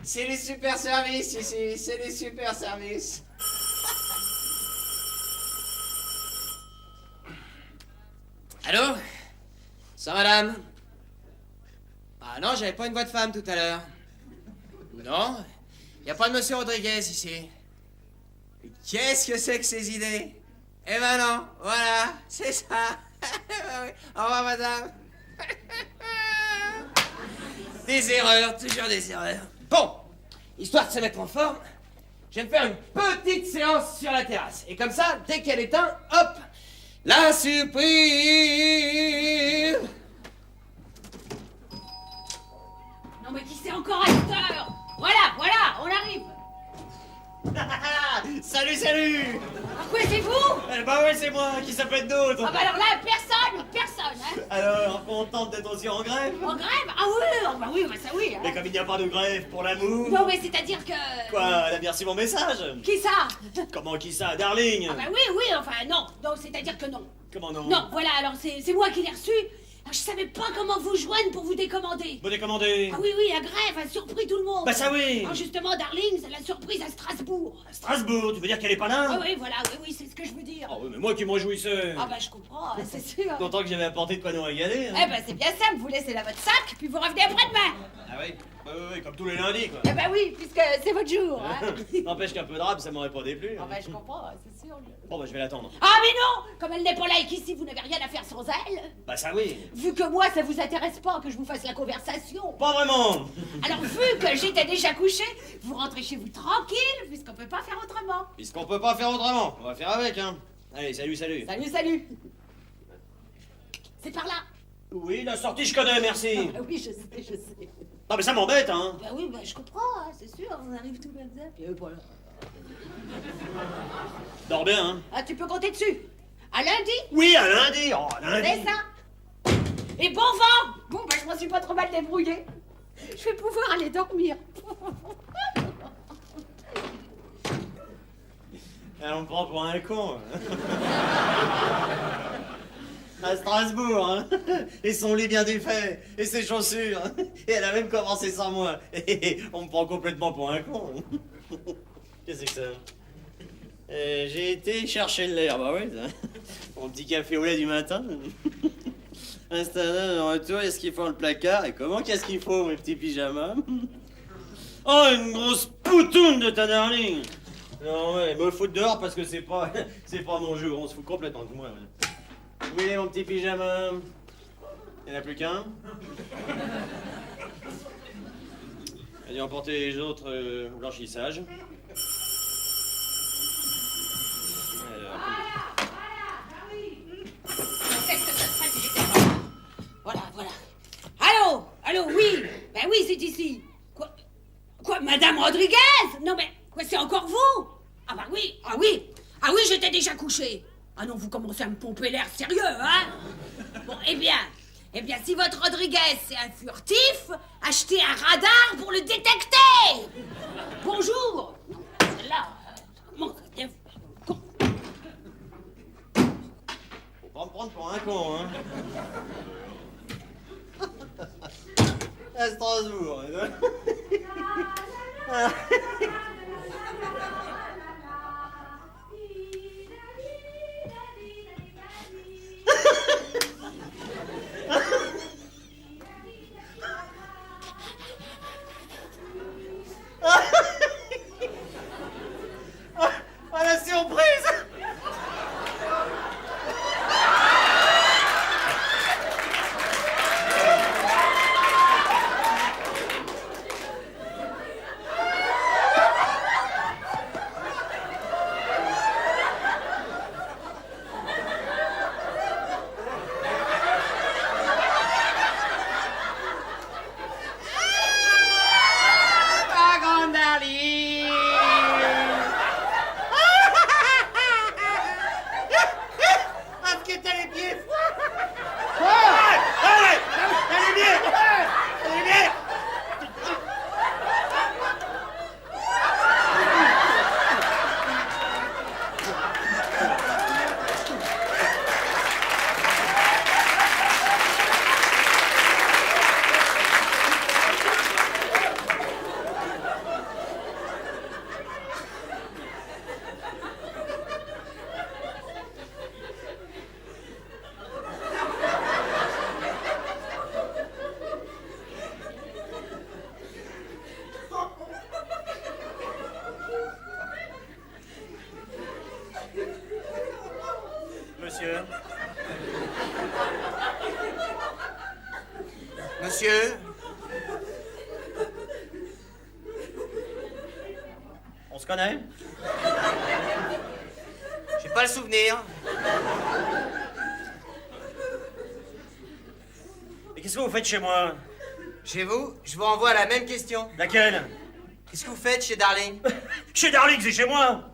C'est les super services ici, c'est les super services. Allô? Ça, madame? Ah non, j'avais pas une voix de femme tout à l'heure. Non, y a pas de monsieur Rodriguez ici. Qu'est-ce que c'est que ces idées? Eh ben non, voilà, c'est ça. Au revoir, madame. Des erreurs, toujours des erreurs. Bon, histoire de se mettre en forme, je vais me faire une petite séance sur la terrasse. Et comme ça, dès qu'elle éteint, hop, la surprise. Non mais qui c'est encore à cette heure? Voilà, on arrive. Salut, salut! Ah quoi, c'est vous? Eh bah ouais, c'est moi, qui ça peut être d'autre? Ah bah alors là, personne, hein. Alors, contente d'être aussi en grève? En grève? Ah oui, bah ça oui. Hein. Mais comme il n'y a pas de grève pour l'amour... Non mais c'est-à-dire que... Quoi, elle a bien reçu mon message? Qui ça? Comment qui ça, Darling? Ah bah oui, enfin non, c'est-à-dire que non. Comment non? Non, voilà, alors c'est moi qui l'ai reçu. Alors, je savais pas comment vous joindre pour vous décommander. Vous décommandez? Ah oui, la grève a surpris tout le monde. Bah ça oui! Alors justement, Darling, c'est la surprise à Strasbourg. À Strasbourg, tu veux dire qu'elle est pas là? Ah oui, voilà, oui, c'est ce que je veux dire. Ah oui, mais moi qui me réjouissais! Ah bah je comprends, c'est sûr. D'autant que j'avais apporté de quoi nous régaler. Eh ben c'est bien simple, vous laissez là votre sac, puis vous revenez après-demain. Ah oui? Oui, comme tous les lundis, quoi. Eh ben oui, puisque c'est votre jour. Hein. N'empêche qu'un peu de rap, ça m'aurait pas déplu. Ah ben je comprends, c'est sûr. Bon, bah je vais l'attendre. Ah mais non, comme elle n'est pas là et qu'ici vous n'avez rien à faire sans elle. Bah ça oui. Vu que moi ça vous intéresse pas que je vous fasse la conversation. Pas vraiment. Alors vu que j'étais déjà couché, vous rentrez chez vous tranquille, puisqu'on peut pas faire autrement. Puisqu'on peut pas faire autrement, on va faire avec, hein. Allez, salut. Salut. C'est par là. Oui, la sortie je connais, merci. Ah oui, je sais. Non mais ça m'embête, hein. Bah oui, je comprends, hein, c'est sûr, on arrive tout comme ça, puis voilà. Dors bien, hein. Ah, tu peux compter dessus. À lundi. Oui, à lundi. Oh, à lundi. C'est ça. Et bon vent. Bon, bah je m'en suis pas trop mal débrouillée. Je vais pouvoir aller dormir. Elle me prend pour un con. À Strasbourg, hein. Et son lit bien défait, et ses chaussures. Et elle a même commencé sans moi. Et on me prend complètement pour un con. Qu'est-ce que c'est que ça? J'ai été chercher le lait, bah oui, ça. Mon petit café au lait du matin. Installé de retour, est-ce qu'il faut dans le placard? Et comment qu'est-ce qu'il faut, mes petits pyjamas? Oh, une grosse poutoune de ta darling! Non, ouais, me foutre dehors parce que c'est pas mon jeu, on se fout complètement de moi. Ouais. Où il est mon petit pyjama? Il n'y en a plus qu'un? J'ai dû emporter les autres au blanchissage. Voilà. Allô, oui. Ben oui, c'est ici. Quoi, Madame Rodriguez? Non mais, quoi, c'est encore vous? Ah oui, j'étais déjà couché. Ah non, vous commencez à me pomper l'air sérieux, hein? Bon, eh bien, si votre Rodriguez c'est un furtif, achetez un radar pour le détecter. Bonjour. Non, celle-là, comment ça vient con? Faut pas me prendre pour un con, hein. À Strasbourg. Ah, la surprise! Ma grande Darling! Parce que t'as les pieds froids! Allez! Allez bien! Allez bien! Monsieur? Monsieur? On se connaît? J'ai pas le souvenir. Et qu'est-ce que vous faites chez moi? Chez vous, je vous renvoie à la même question. Laquelle? Qu'est-ce que vous faites chez Darling? Chez Darling, c'est chez moi!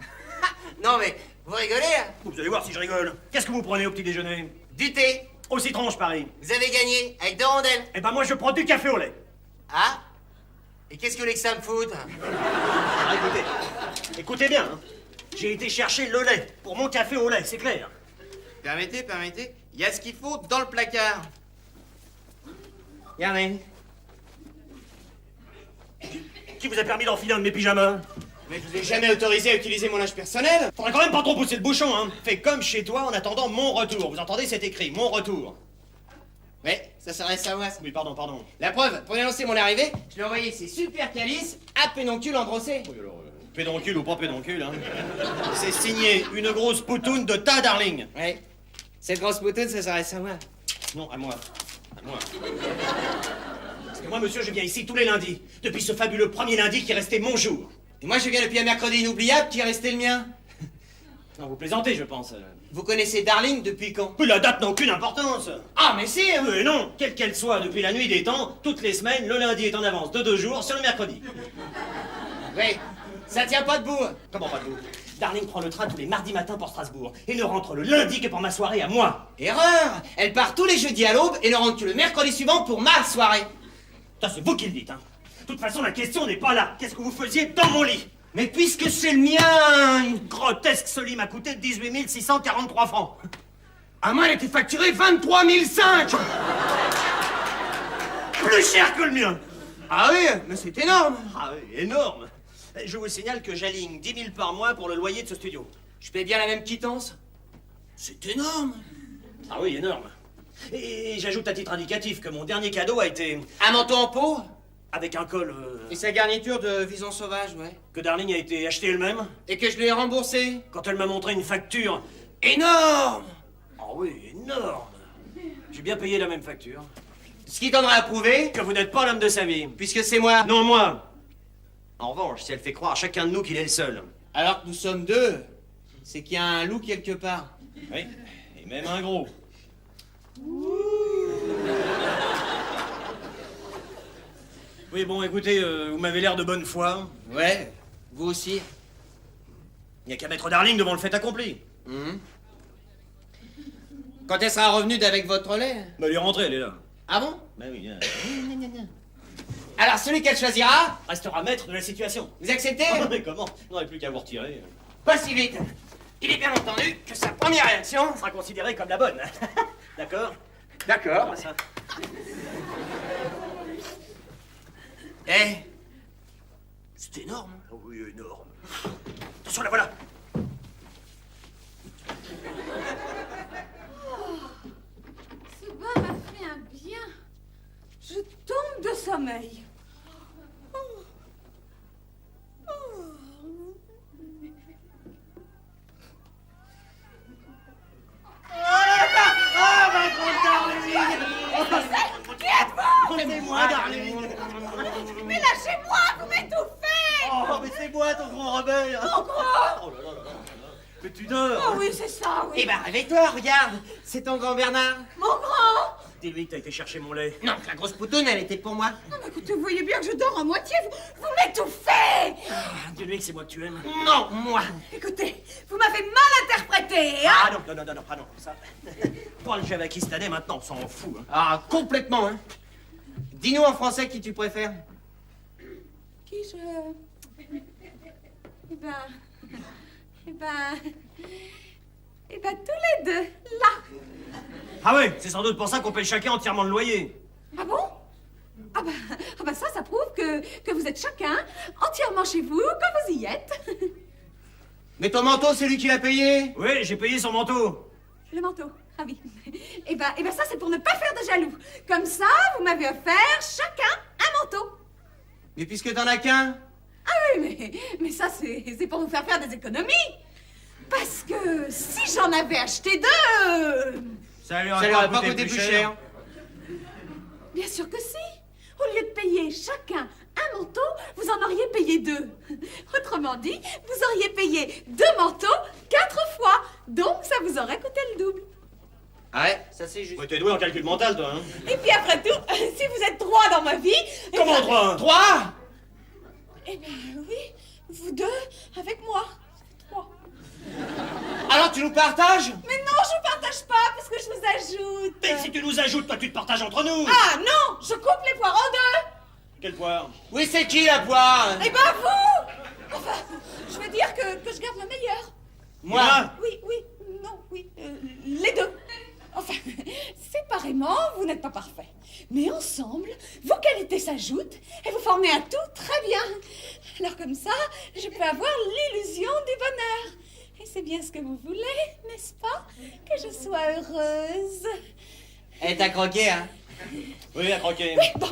Non mais, vous rigolez hein? Vous allez voir si je rigole. Qu'est-ce que vous prenez au petit déjeuner? Du thé. Au citron, je parie. Vous avez gagné, avec 2 rondelles. Eh ben moi, je prends du café au lait. Ah? Et qu'est-ce que vous voulez que ça me foute? Ah, écoutez bien, hein. J'ai été chercher le lait pour mon café au lait, c'est clair. Permettez, il y a ce qu'il faut dans le placard. Regardez. Qui vous a permis d'enfiler un de mes pyjamas? Mais je vous ai jamais autorisé à utiliser mon linge personnel. Faudrait quand même pas trop pousser le bouchon, hein. Fais comme chez toi en attendant mon retour. Vous entendez, c'est écrit, mon retour. Ouais, ça s'adresse à moi, ça. Oui, pardon. La preuve, pour annoncer mon arrivée, je lui ai envoyé ces super calices à pédoncule engrossé. Oui, alors, pédoncule ou pas pédoncule, hein. C'est signé une grosse poutoune de tas Darling. Ouais. Cette grosse poutoune, ça s'adresse à moi. Non, à moi. À moi. Parce que moi, monsieur, je viens ici tous les lundis. Depuis ce fabuleux premier lundi qui est resté mon jour. Et moi, je viens depuis un mercredi inoubliable qui est resté le mien. Non, vous plaisantez, je pense. Vous connaissez Darling depuis quand? La date n'a aucune importance. Ah, mais si hein. Mais non, quelle qu'elle soit, depuis la nuit des temps, toutes les semaines, le lundi est en avance de 2 jours sur le mercredi. Oui, ça tient pas debout. Comment pas de vous? Darling prend le train tous les mardis matins pour Strasbourg et ne rentre le lundi que pour ma soirée à moi. Erreur. Elle part tous les jeudis à l'aube et ne rentre que le mercredi suivant pour ma soirée. Ça, c'est vous qui le dites, hein. De toute façon, la question n'est pas là. Qu'est-ce que vous faisiez dans mon lit? Mais puisque c'est le mien... Grotesque, ce lit m'a coûté 18 643 francs. À moi, elle était facturée 23 500. Plus cher que le mien. Ah oui, mais c'est énorme. Ah oui, énorme. Je vous signale que j'aligne 10 000 par mois pour le loyer de ce studio. Je paie bien la même quittance. C'est énorme. Ah oui, énorme. Et j'ajoute à titre indicatif que mon dernier cadeau a été... Un manteau en peau. Avec un col... Et sa garniture de vison sauvage, ouais. Que Darling a été acheté elle-même. Et que je lui ai remboursé. Quand elle m'a montré une facture... Énorme. Ah oui, énorme. J'ai bien payé la même facture. Ce qui donnerait à prouver Que vous n'êtes pas l'homme de sa vie. puisque c'est moi. Non, moi. En revanche, si elle fait croire à chacun de nous qu'il est le seul. Alors que nous sommes 2, c'est qu'il y a un loup quelque part. Oui, et même un gros. Oui, bon, écoutez, vous m'avez l'air de bonne foi. Ouais, vous aussi. Il n'y a qu'à mettre Darling devant le fait accompli. Quand elle sera revenue d'avec votre lait. Bah, elle est rentrée, elle est là. Ah bon? Bah oui, Alors celui qu'elle choisira, restera maître de la situation. vous acceptez? Mais comment? On n'aurait plus qu'à vous retirer. Pas si vite. Il est bien entendu que sa première réaction Sera considérée comme la bonne. D'accord? D'accord. Ça. Eh, C'est énorme. Ah oui, énorme. Attention, la voilà. Ce bain m'a fait un bien. Je tombe de sommeil. moi, vous m'étouffez! Oh, mais c'est moi ton grand rebelle. Mon gros! Oh là là là là là. Mais tu dors. Oh oui, c'est ça, oui. Eh ben, réveille-toi, regarde. C'est ton grand Bernard. Mon grand! Dis-lui que t'as été chercher mon lait. Non, la grosse poutonne, elle était pour moi. Non, mais écoutez, vous voyez bien que je dors à moitié, vous m'étouffez! Dis-lui que c'est moi que tu aimes. Non, moi. Écoutez, vous m'avez mal interprété, hein? Ah non, non, non, non, non, ah non, ça. Prends le Javakistanais maintenant, on s'en fout. Hein. Ah, complètement, hein. Dis-nous en français qui tu préfères. Qui je... Eh ben, tous les deux, là. Ah ouais, c'est sans doute pour ça qu'on paye chacun entièrement le loyer. Ah bon? Ah bah ça prouve que vous êtes chacun entièrement chez vous quand vous y êtes. Mais ton manteau, c'est lui qui l'a payé. Oui, j'ai payé son manteau. Le manteau, ah oui. Eh ben ça c'est pour ne pas faire de jaloux. Comme ça, vous m'avez offert chacun un manteau. Mais puisque t'en as qu'un. Ah oui, mais ça c'est pour vous faire des économies. Parce que si j'en avais acheté deux... Ça lui Ça lui aurait pas coûté plus cher. Bien sûr que si. Au lieu de payer chacun un manteau, vous en auriez payé deux. Autrement dit, vous auriez payé 2 manteaux 4 fois. Donc ça vous aurait coûté le double. Ouais, ça c'est juste. Ouais, t'es doué en calcul mental, toi, hein. Et puis après tout, si vous êtes 3 dans ma vie... Comment 3? 3? Eh bien oui, vous deux avec moi. 3. Alors tu nous partages? Mais non, je vous partage pas parce que je vous ajoute. Mais si tu nous ajoutes, toi tu te partages entre nous. Ah non, je coupe les poires en deux. Quelle poire? Oui, c'est qui la poire? Eh ben vous. Enfin, je veux dire que je garde le meilleur. Moi? Oui, les deux. Enfin, séparément, vous n'êtes pas parfaits. Mais ensemble, vos qualités s'ajoutent et vous formez un tout très bien. Alors comme ça, je peux avoir l'illusion du bonheur. Et c'est bien ce que vous voulez, n'est-ce pas? Que je sois heureuse. Eh, t'as croqué, hein? Oui, à croquer. Oui, bon,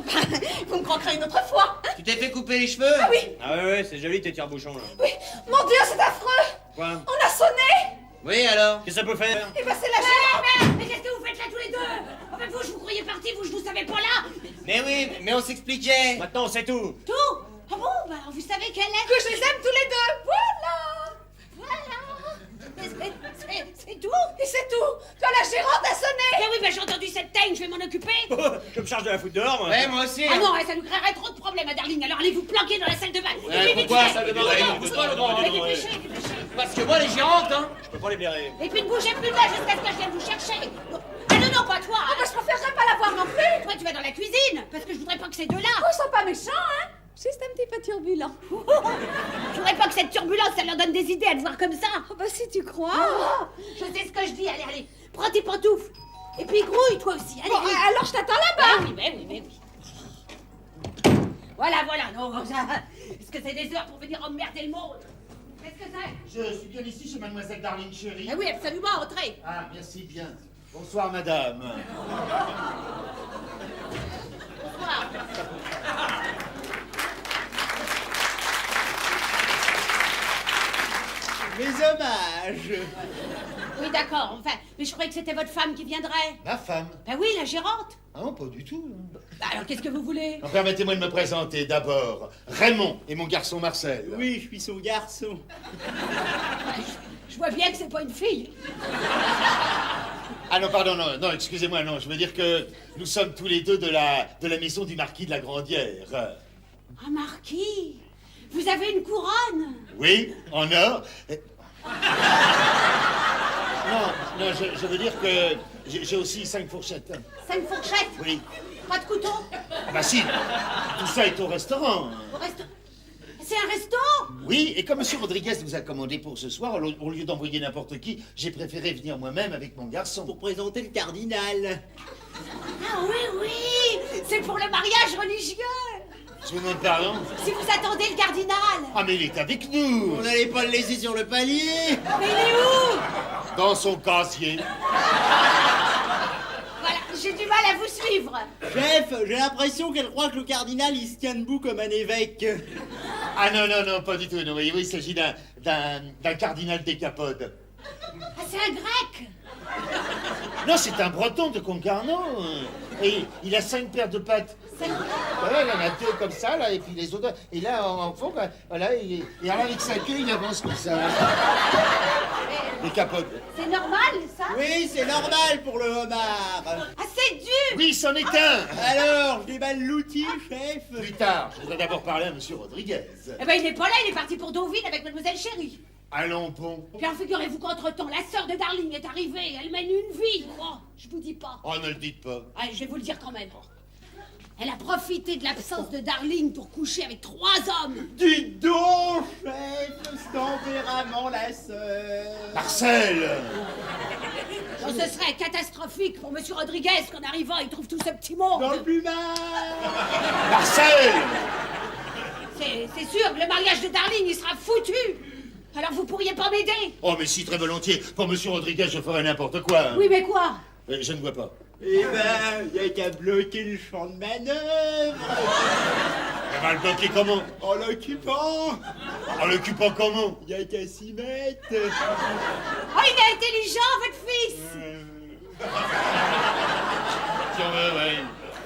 vous me croquerez une autre fois. Tu t'es fait couper les cheveux? Ah oui, Ah ouais, c'est joli tes tire-bouchons, là. oui. Mon Dieu, c'est affreux. Quoi? On a sonné. Oui, alors? Qu'est-ce que ça peut faire? Eh ben, c'est la gérante. Mais qu'est-ce que vous faites là tous les deux? Enfin, vous, je vous croyais partis, vous, je vous savais pas là. Mais oui, mais on s'expliquait. Maintenant, c'est tout. Tout? Ah bon? Bah alors vous savez quelle est? Que je les aime tous les deux. Voilà. C'est tout? Et c'est tout. Quand la gérante a sonné. Eh oui, bah j'ai entendu cette teigne, je vais m'en occuper. Je me charge de la foutre dehors, moi. Ouais, moi aussi. Ah non, ça nous créerait trop de problèmes à Darling, alors allez vous planquer dans la salle de bain. Ouais, pourquoi ça demande pourquoi le grand? Dépêchez. Parce que moi, les gérantes, hein. Je peux pas les blairer. Et puis ne bougez plus de là jusqu'à ce que je vienne vous chercher. Ah non, pas toi. Ah bah, je préférerais pas la voir non plus. Toi, tu vas dans la cuisine, parce que je voudrais pas que ces deux-là. Oh, ils sont pas méchants, hein. Juste un petit peu turbulent. Je voudrais pas que cette turbulence, ça leur donne des idées à te voir comme ça. Oh bah si tu crois. Je sais ce que je dis, allez. Prends tes pantoufles. Et puis grouille, toi aussi. Allez, Bon, grouille. alors je t'attends là-bas. Oui. Voilà. Non, ça... Est-ce que c'est des heures pour venir emmerder le monde? Qu'est-ce que c'est? Je suis bien ici chez Mademoiselle Darling Chérie. Ah oui, absolument, entrez. Ah, merci bien. Bonsoir, madame. Bonsoir. Mes hommages. Oui, d'accord, enfin, mais je croyais que c'était votre femme qui viendrait. Ma femme. Ben oui, la gérante. Ah non, pas du tout. Bah alors, qu'est-ce que vous voulez? Alors, permettez-moi de me présenter d'abord. Raymond et mon garçon Marcel. Oui, je suis son garçon. Je vois bien que c'est pas une fille. Ah non, pardon, non, excusez-moi, non. Je veux dire que nous sommes tous les deux de la maison du marquis de la Grandière. Un marquis? Vous avez une couronne? Oui, en or. Non, je veux dire que j'ai aussi 5 fourchettes. 5 fourchettes? Oui. Pas de couteau? Ah bah si, tout ça est au restaurant. Au resto... C'est un resto? Oui, et comme M. Rodriguez nous a commandé pour ce soir, au lieu d'envoyer n'importe qui, j'ai préféré venir moi-même avec mon garçon. Pour présenter le cardinal. Ah oui, c'est pour le mariage religieux. Je vous demande pardon. Si vous attendez le cardinal. Ah mais il est avec nous. On n'allait pas le laisser sur le palier. Mais il est où? Dans son casier. Voilà, j'ai du mal à vous suivre. Chef, j'ai l'impression qu'elle croit que le cardinal il se tient debout comme un évêque. Ah non, pas du tout. Non, voyez-vous, il s'agit d'un cardinal décapode. Ah, c'est un grec. Non, c'est un breton de Concarneau. Et il a 5 paires de pattes. Ouais, il y en a deux comme ça, là, et puis les autres... Et là, en fond, voilà, et alors avec sa queue, il avance comme ça. Les capotes. C'est normal, ça? Oui, c'est normal pour le homard. Ah, c'est dur! Oui, c'en est un. Alors, je déballe l'outil, chef. Plus tard, je voudrais d'abord parler à monsieur Rodriguez. Eh ben, il n'est pas là, il est parti pour Deauville avec mademoiselle Chérie. Allons, bon. Puis alors, figurez-vous qu'entre-temps, la sœur de Darling est arrivée, elle mène une vie. Oh, je vous dis pas. Oh, ne le dites pas. Allez, je vais vous le dire quand même. Elle a profité de l'absence de Darling pour coucher avec 3 hommes. Dites donc, chef, ce tempérament, la sœur. Marcel. Oh, ce serait catastrophique pour monsieur Rodriguez qu'en arrivant, il trouve tout ce petit monde. Dans le plumard. Marcel. C'est sûr, le mariage de Darling, il sera foutu. Alors vous pourriez pas m'aider? Oh, mais si, très volontiers. Pour monsieur Rodriguez, je ferais n'importe quoi. Hein. Oui, mais quoi? Je ne vois pas. Eh ben, y a qu'à bloquer le champ de manœuvre. On va le bloquer comment? En l'occupant. En l'occupant comment? Y a qu'à s'y mettre. Oh, il est intelligent, votre fils. Si on veut, ouais.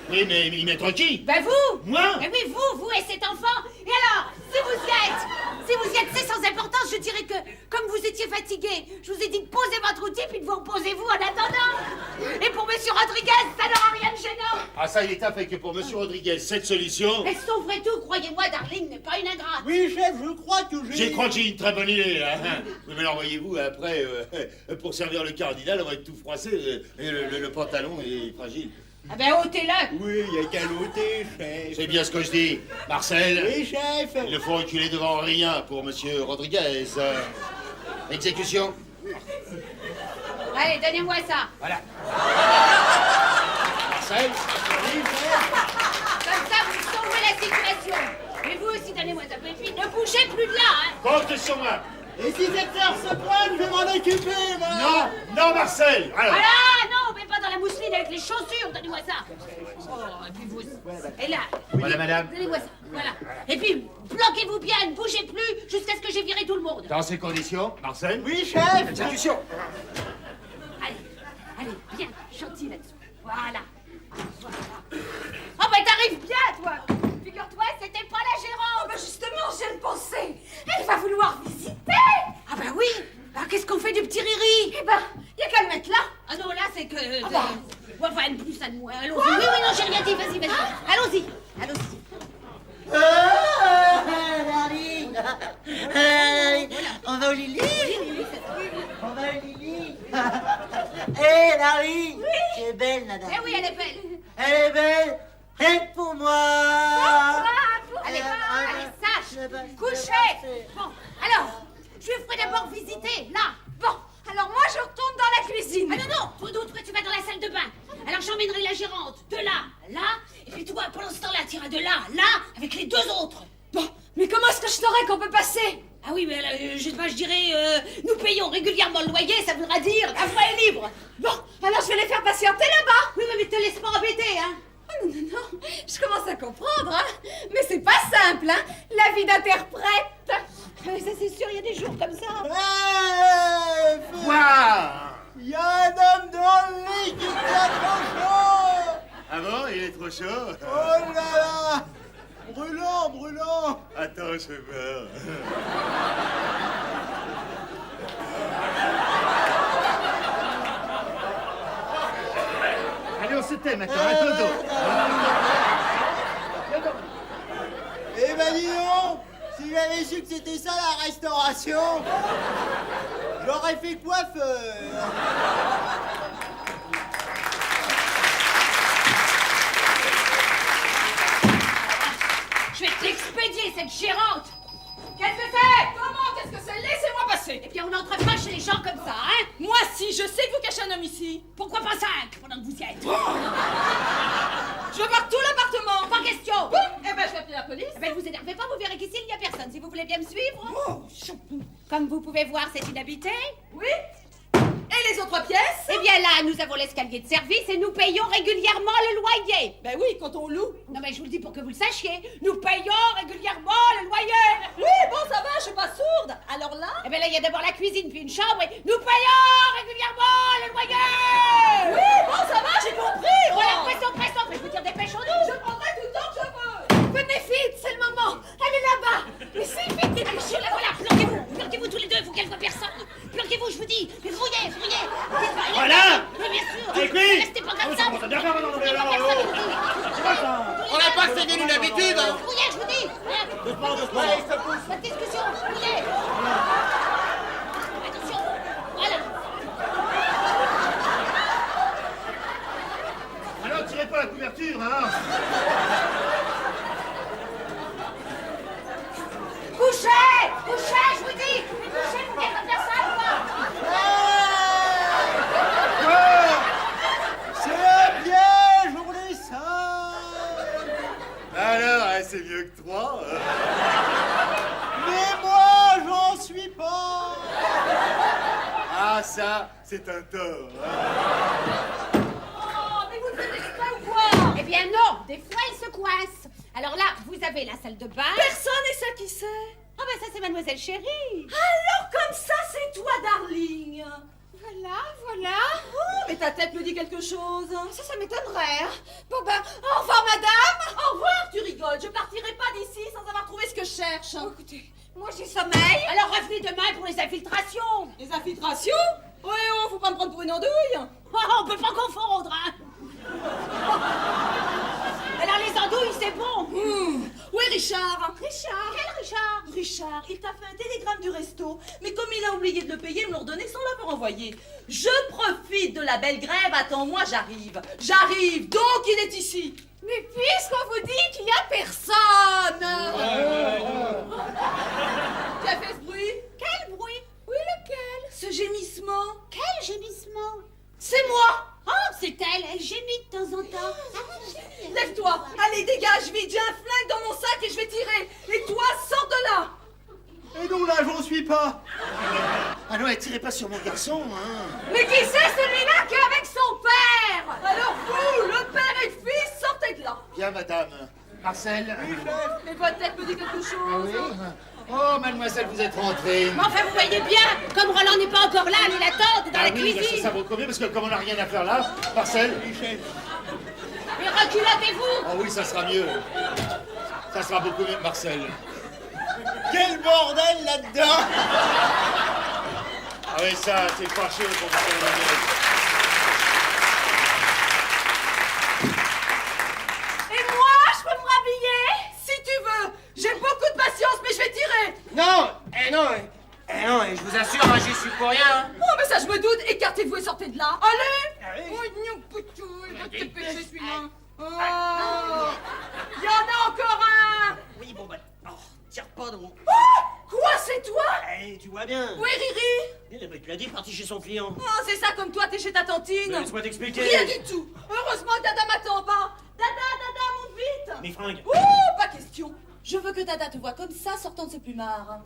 Oui, mais il met tranquille. Ben vous. Moi? Ben oui, vous et cet enfant. Et alors, si vous y êtes, c'est sans importance, je dirais que, comme vous étiez fatigué, je vous ai dit de poser votre outil puis de vous reposez-vous en attendant. Et pour monsieur Rodriguez, ça n'aura rien de gênant. Ah, ça, il est fait que pour monsieur Rodriguez, cette solution... Mais sauverait tout, croyez-moi, Darling n'est pas une ingrate. Oui, chef, je crois que j'ai... Je crois que j'ai une très bonne idée, là. Oui, mais alors, voyez-vous, après, pour servir le cardinal, on va être tout froissé, et le pantalon est fragile. Ah ben ôtez-le. Oui, y a qu'à l'ôter, chef. C'est bien ce que je dis. Marcel, Oui, chef. il ne faut reculer devant rien pour monsieur Rodriguez. Exécution. Allez, donnez-moi ça. Voilà. Marcel. Oui, chef. Comme ça, vous sauvez la situation. Et vous aussi, donnez-moi ça. Et puis, ne bougez plus de là, hein. Compte sur moi. Et si cette heure se pointe, je vais m'en occuper, moi. Non, non, Marcel. Alors. Voilà, non, mais pas dans la mousseline avec les chaussures, donnez-moi ça. Oh, et puis vous. Et là. Voilà, madame. Donnez-moi ça, voilà. Et puis, bloquez-vous bien, ne bougez plus, jusqu'à ce que j'ai viré tout le monde. Dans ces conditions, Marcel. Oui, chef. Exécution. Allez, bien, gentil là-dessous. Voilà. Oh, ben t'arrives bien, toi. Figure-toi, c'était pas la gérante. Oh, ben justement, j'ai le pensé. Elle va vouloir visiter. Ah ben oui. Bah, qu'est-ce qu'on fait du petit Riri? Eh ben, y a qu'à le mettre là. Ah non, là, c'est que... Ah bah. Enfin, plus ça de moi. Allons-y. Oui, non, j'ai rien dit. Vas-y. Allons-y. Darling. On va au Lily. On va au Lili. Hé, Darling. Tu es belle, madame. Eh oui, elle est belle. Elle est belle. Rien que pour moi. Allez, sache. Couchez. Bon, alors, je lui ferai d'abord visiter, là. Bon, alors moi je retourne dans la cuisine. Ah non, toi, tu vas dans la salle de bain. Alors j'emmènerai la gérante de là, et puis toi, pendant ce temps-là, tu iras de là, avec les 2 autres. Bon, mais comment est-ce que je saurais qu'on peut passer? Ah oui, mais je dirais, nous payons régulièrement le loyer, ça voudra dire la voie est libre. Bon, alors je vais les faire patienter là-bas. Oui, mais te laisse pas embêter, hein. Oh, non, je commence à comprendre, hein. Mais c'est pas simple, hein, la vie d'interprète. Mais ça, c'est sûr, il y a des jours comme ça. Chef. Quoi? Y a un homme dans le lit qui est trop chaud. Ah bon, il est trop chaud? Oh là là. Brûlant. Attends, je vais voir. Allez, on se tait maintenant, un dodo. Eh ben dis donc, si j'avais su que c'était ça la restauration, j'aurais fait coiffeur. Je vais t'expédier cette gérante. Qu'est-ce que c'est? Comment? Qu'est-ce que c'est? Laissez-moi passer. Eh bien, on n'entre pas chez les gens comme ça, hein. Moi si, je sais que vous cachez un homme ici. Pourquoi pas 5 pendant que vous y êtes? Je veux voir tout l'appartement. Pas question. Eh ben je vais appeler la police. Eh ben, ne vous énervez pas, vous verrez qu'ici, il n'y a personne. Si vous voulez bien me suivre. Comme vous pouvez voir, c'est inhabité. Oui. Et les autres pièces? Eh bien là, nous avons l'escalier de service et nous payons régulièrement le loyer. Ben oui, quand on loue. Non mais je vous le dis pour que vous le sachiez, nous payons régulièrement le loyer. Oui, bon, ça va, je suis pas sourde. Alors là? Eh bien là, il y a d'abord la cuisine puis une chambre et nous payons régulièrement le loyer. Oui, bon, ça va, j'ai compris. Voilà, pressons, je vais vous dire dépêchons-nous. Je prendrai tout Doucement, doucement. Allez, ça pousse. Pas de discussion, roulez. Attention, voilà. Alors, tirez pas la couverture, hein. Couchez, couchez, je vous dis. Couchez, vous n'êtes pas faire ça ou pas? C'est un piège, oubliez ça. Alors, hein, c'est mieux que 3. Mais moi, j'en suis pas. Ah, ça, c'est un tort. Hein. Oh, mais vous le faites exprès ou quoi? Eh bien non, des fois il se coince. Alors là, vous avez la salle de bain. Personne n'est ça qui sait. Ah ben ça c'est Mademoiselle Chérie. Alors comme ça, c'est toi, darling. Voilà, voilà. Oh, mais ta tête me dit quelque chose. Ça m'étonnerait. Hein. Bon ben, au revoir, madame. Au revoir, tu rigoles. Je partirai pas d'ici sans avoir trouvé ce que je cherche. Oh, écoutez, moi j'ai sommeil. Alors revenez demain pour les infiltrations. Les infiltrations? Ouais, oh, faut pas me prendre pour une andouille. Oh, on peut pas confondre, hein. Alors les andouilles, c'est bon. Oui, Richard. Richard. Quel Richard? Richard, il t'a fait un télégramme du resto, mais comme il a oublié de le payer, il me l'a redonné sans l'avoir envoyé. Je profite de la belle grève, attends-moi, j'arrive. J'arrive, donc il est ici. Mais puisqu'on vous dit qu'il y a personne. Qui a fait ce bruit? Quel bruit? Oui, lequel? Ce gémissement. Quel gémissement? C'est moi. Oh, c'est elle gémit de temps en temps. Lève-toi, allez, dégage vite, j'ai un flingue dans mon sac et je vais tirer. Et toi, sors de là. Et donc là, j'en suis pas. Ah non, tirez pas sur mon garçon, hein. Mais qui c'est celui-là qui est avec son père? Alors vous, le père et le fils, sortez de là. Bien, madame. Marcel. Mais votre tête me dit quelque chose. Oh, mademoiselle, vous êtes rentrée. Mais enfin, vous voyez bien, comme Roland n'est pas encore là, nous l'attendent dans la oui, bah, cuisine. ça vaut combien? Parce que comme on n'a rien à faire là, Marcel. Mais reculotez-vous. Oh oui, ça sera mieux. Ça sera beaucoup mieux, Marcel. Quel bordel là-dedans. Ah oui, ça, c'est fâché pour Marcel. Et moi, je peux me rhabiller? Si tu veux. J'ai beaucoup de patience, mais je vais tirer. Non, non, et je vous assure, hein, j'y suis pour rien. Hein. Oh, mais ça, je me doute. Écartez-vous et sortez de là. Allez. Oh, non, poutou, il va te dépêcher, celui-là. Oh. Il y en a encore un. Oui, bon, bah, oh, tire pas donc. Oh, quoi, c'est toi? Eh, tu vois bien. Oui, Riri. Eh, bah, tu l'as dit, parti chez son client. Oh, c'est ça comme toi, t'es chez ta tantine. Mais laisse-moi t'expliquer. Rien du tout. Heureusement que Dada m'attend pas. Dada, monte vite. Mes fringues. Oh, pas question. Je veux que Dada te voie comme ça, sortant de ce plumard.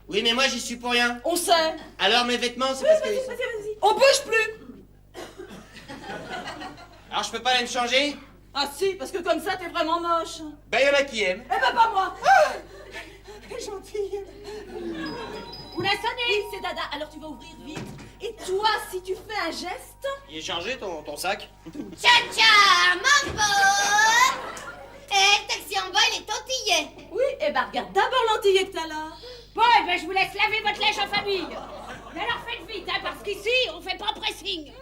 Oui, mais moi, j'y suis pour rien. On sait. Alors, mes vêtements, c'est parce que... Vas-y. On bouge plus. Alors, je peux pas aller me changer? Ah si, parce que comme ça, t'es vraiment moche. Ben, y en a qui aiment. Eh ben, pas moi. T'es gentille. Vous la sonnez? Oui, c'est Dada, alors tu vas ouvrir vite. Et toi, si tu fais un geste... Il est chargé, ton sac? Tcha-tcha, mambo. Taxi en bas, il est tortillé. Oui, eh ben, regarde d'abord l'antillais que t'as là. Bon, eh ben, je vous laisse laver votre linge en famille. Mais alors faites vite, hein, parce qu'ici, on fait pas pressing.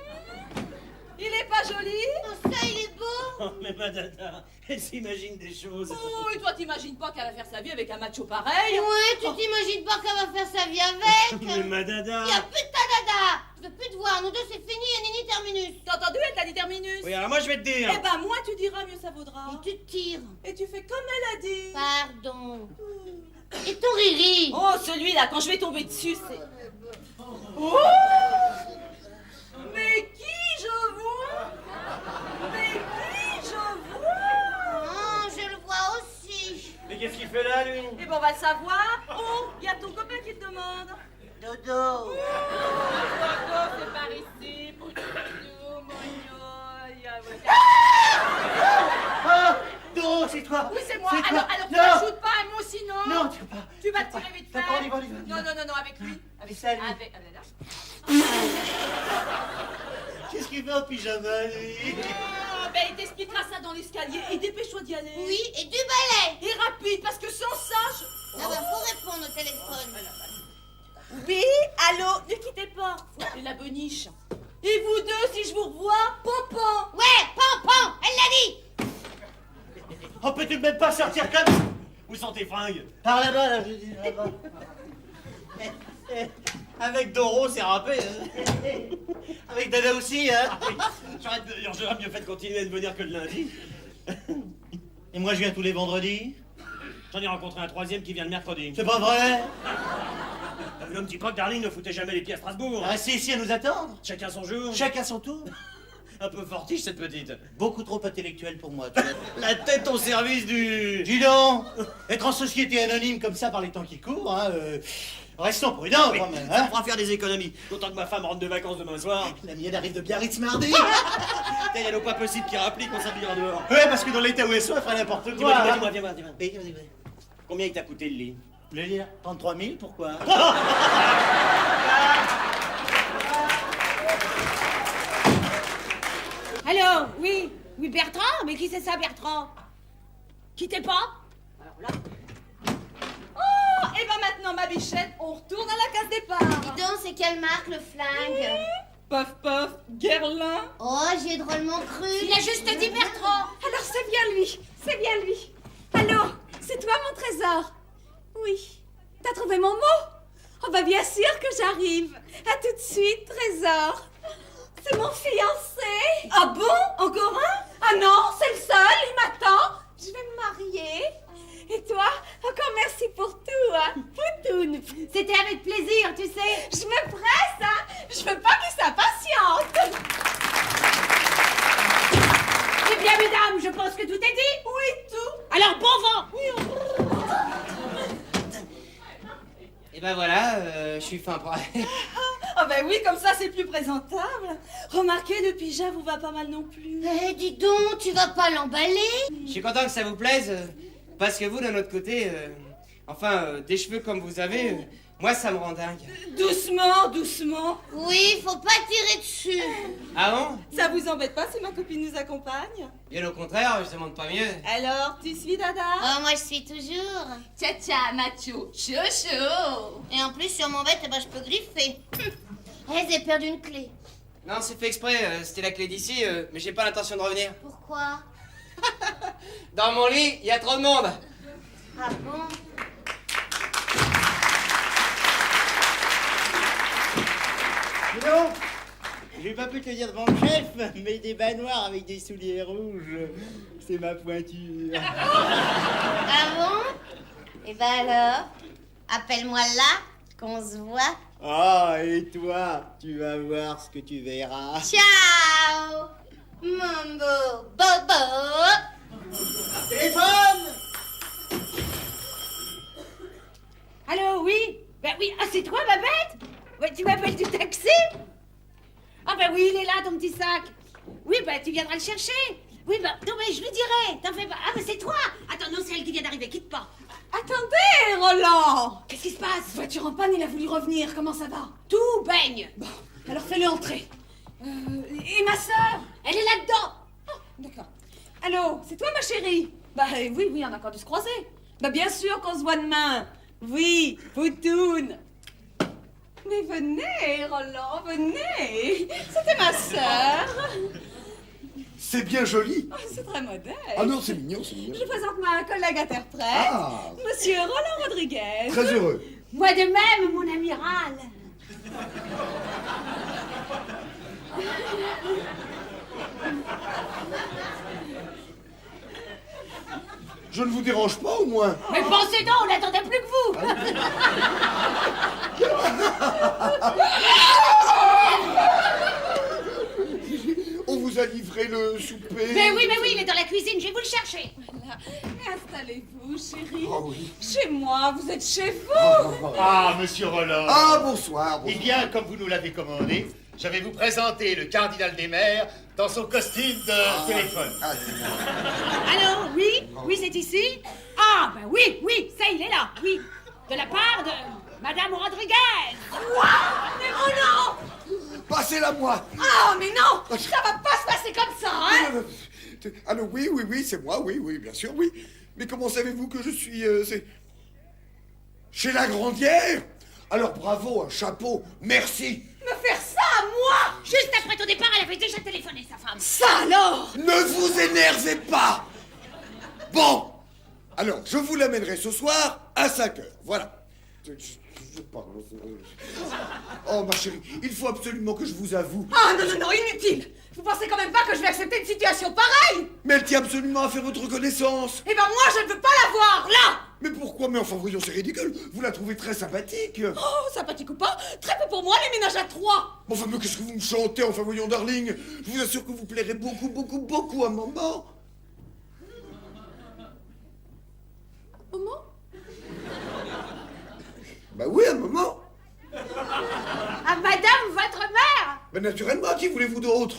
Il est pas joli? Oh, ça, il est beau. Oh, mais ma dada, elle s'imagine des choses. Oh, et toi, t'imagines pas qu'elle va faire sa vie avec un macho pareil? Ouais, tu t'imagines pas qu'elle va faire sa vie avec. Mais ma dada. Y a plus de ta dada. Je veux plus te voir, nous deux c'est fini, et Nini terminus. T'as entendu, elle t'a dit terminus? Oui, alors moi, je vais te dire. Eh ben, moins tu diras, mieux ça vaudra. Et tu te tires. Et tu fais comme elle a dit. Pardon. Et ton Riri. Oh, celui-là, quand je vais tomber dessus, c'est... Oh! Mais qui je vois? Mais qui je vois? Oh, je le vois aussi. Mais qu'est-ce qu'il fait là, lui? Eh ben, on va le savoir. Oh, il y a ton copain qui te demande. Dodo. Dodo, c'est par ici. Dodo, Non, c'est toi. Oui, c'est moi. C'est toi. Alors, tu Non. n'ajoutes pas un mot sinon. Non, tu peux pas. Tu vas te tirer vite fait. D'accord, on y va, on y va. Non, avec lui. Avec ça, lui. Avec... Qu'est-ce qu'il fait en pyjama, lui? Oh, ben, il t'expliquera ça dans l'escalier. Et dépêche-toi d'y aller. Oui, et du balai. Et rapide, parce que sans ça, je... Ah bah, faut répondre au téléphone. Oui, allô, ne quittez pas. Faut appeler la boniche. Et vous deux, si je vous revois, pompon. Ouais, pan, pan, elle l'a dit. Oh, peux-tu même pas sortir comme ça? Où sont tes fringues? Par là-bas, là, je dis, là-bas. Avec Doro, c'est râpé. Hein. Avec Dada aussi, hein. J'aurais mieux fait de continuer à ne venir que le lundi. Et moi, je viens tous les vendredis. J'en ai rencontré un troisième qui vient le mercredi. C'est pas vrai? T'as vu un petit peu que Darling ne foutait jamais les pieds à Strasbourg. Restez ici à nous attendre. Chacun son jour. Chacun son tour. Un peu fortiche, cette petite. Beaucoup trop intellectuel pour moi, tu vois. La tête au service du... Dis donc, être en société anonyme comme ça par les temps qui courent, hein, restons prudents Oui, quand même. ça Hein. me fera faire des économies. D'autant que ma femme rentre de vacances demain soir. La mienne arrive de Biarritz mardi. Il y a nos pas possible qui rappliquent qu'on s'habillera dehors. Ouais, parce que dans l'état où elle soit, elle ferait n'importe quoi. Dis-moi, hein. dis-moi, dis-moi. Oui, vas-y. Combien il t'a coûté le lit? Le lit, 33 000, pourquoi? Allô, oui, oui, Bertrand? Mais qui c'est ça, Bertrand? Quittez pas? Alors là... Oh, et ben maintenant, ma bichette, on retourne à la case départ. Dis donc, c'est quelle marque le flingue? Paf, paf, Guerlain. Oh, j'y ai drôlement cru. Il a juste dit Bertrand. Alors c'est bien lui, c'est bien lui. Allô, c'est toi mon trésor? Oui. T'as trouvé mon mot? Oh bah bien sûr que j'arrive. À tout de suite, trésor. C'est mon fiancé. Ah bon? Encore un? Ah non, c'est le seul, il m'attend. Je vais me marier. Et toi, encore merci pour tout, hein, Poutoune. C'était avec plaisir, tu sais. Je me presse, hein. Je veux pas qu'il s'impatiente. Eh bien, mesdames, je pense que tout est dit. Oui, tout. Alors, bon vent. Et ben voilà, je suis fin prêt. Ah ben oui, comme ça c'est plus présentable. Remarquez, le pyjama vous va pas mal non plus. Eh, dis donc, tu vas pas l'emballer? Je suis content que ça vous plaise, parce que vous, d'un autre côté, des cheveux comme vous avez, moi, ça me rend dingue. Doucement, doucement. Oui, faut pas tirer dessus. Ah bon? Ça vous embête pas si ma copine nous accompagne? Bien au contraire, je demande pas mieux. Alors, tu suis Dada? Oh, moi je suis toujours. Tcha tcha, macho, chouchou. Et en plus, sur mon bête, eh ben, je peux griffer. Eh, j'ai perdu une clé. Non, c'est fait exprès, c'était la clé d'ici, mais j'ai pas l'intention de revenir. Pourquoi? Dans mon lit, il y a trop de monde. Ah bon? Dis donc, j'ai pas pu te le dire devant le chef, mais des bas noirs avec des souliers rouges, c'est ma pointure. Ah bon? Eh ben alors, appelle-moi là, qu'on se voit. Ah, et toi, tu vas voir ce que tu verras. Ciao, mon beau bobo. Téléphone! Allô, oui? Ben oui, ah, c'est toi, ma bête? Ouais, tu m'appelles du taxi? Ah ben oui, il est là, ton petit sac. Oui, ben tu viendras le chercher. Oui, ben, non, mais je lui dirai. T'en fais pas. Ah, ben c'est toi. Attends, non, c'est elle qui vient d'arriver, quitte pas. Attendez, Roland. Qu'est-ce qui se passe? Voiture en panne, il a voulu revenir, comment ça va? Tout baigne. Bon, alors fais-le entrer. Et ma sœur? Elle est là-dedans. Oh, d'accord. Allô, c'est toi ma chérie? Bah oui, on a encore dû se croiser. Bah bien sûr qu'on se voit demain. Oui, Poutoune. Mais venez, Roland, venez. C'était ma sœur. C'est bien joli. Oh, c'est très modeste. Ah non, c'est mignon, c'est mignon. Je présente ma collègue interprète, Ah. Monsieur Roland Rodriguez. Très heureux. Moi de même, mon amiral. Je ne vous dérange pas, au moins? Mais pensez donc, on n'attendait plus que vous. On vous a livré le souper. Mais oui, il est dans la cuisine, je vais vous le chercher. Voilà. Mais installez-vous, chérie. Ah oui. Chez moi, vous êtes chez vous. Ah, monsieur Roland. Ah, bonsoir. Eh bien, comme vous nous l'avez commandé, je vais vous présenter le cardinal des mers dans son costume de téléphone. Ah, c'est bien. Allô, oui? Oui, c'est ici? Ah, ben oui, ça, il est là, oui. De la part de Madame Rodriguez. Quoi? Mais Roland! Passez-la moi. Ah, mais non! Ça va pas se passer comme ça, hein? Allô, oui, c'est moi, oui, bien sûr, oui. Mais comment savez-vous que je suis... c'est... Chez la Grandière? Alors bravo, un chapeau, merci. Me faire ça à moi? Juste après ton départ, elle avait déjà téléphoné, sa femme. Ça alors? Ne vous énervez pas. Bon, Alors, je vous l'amènerai ce soir à 5 heures. Voilà. Pardon. Oh, ma chérie, il faut absolument que je vous avoue. Ah non, inutile. Vous pensez quand même pas que je vais accepter une situation pareille? Mais elle tient absolument à faire votre connaissance. Eh ben moi, je ne veux pas la voir, là. Mais pourquoi? Mais enfin, voyons, c'est ridicule. Vous la trouvez très sympathique. Oh, sympathique ou pas, très peu pour moi, les ménages à 3. Enfin, mais qu'est-ce que vous me chantez? Enfin, voyons, darling. Je vous assure que vous plairez beaucoup à maman. Maman? Bah oui, à maman. À madame, votre mère. Ben naturellement, qui voulez-vous d'autre?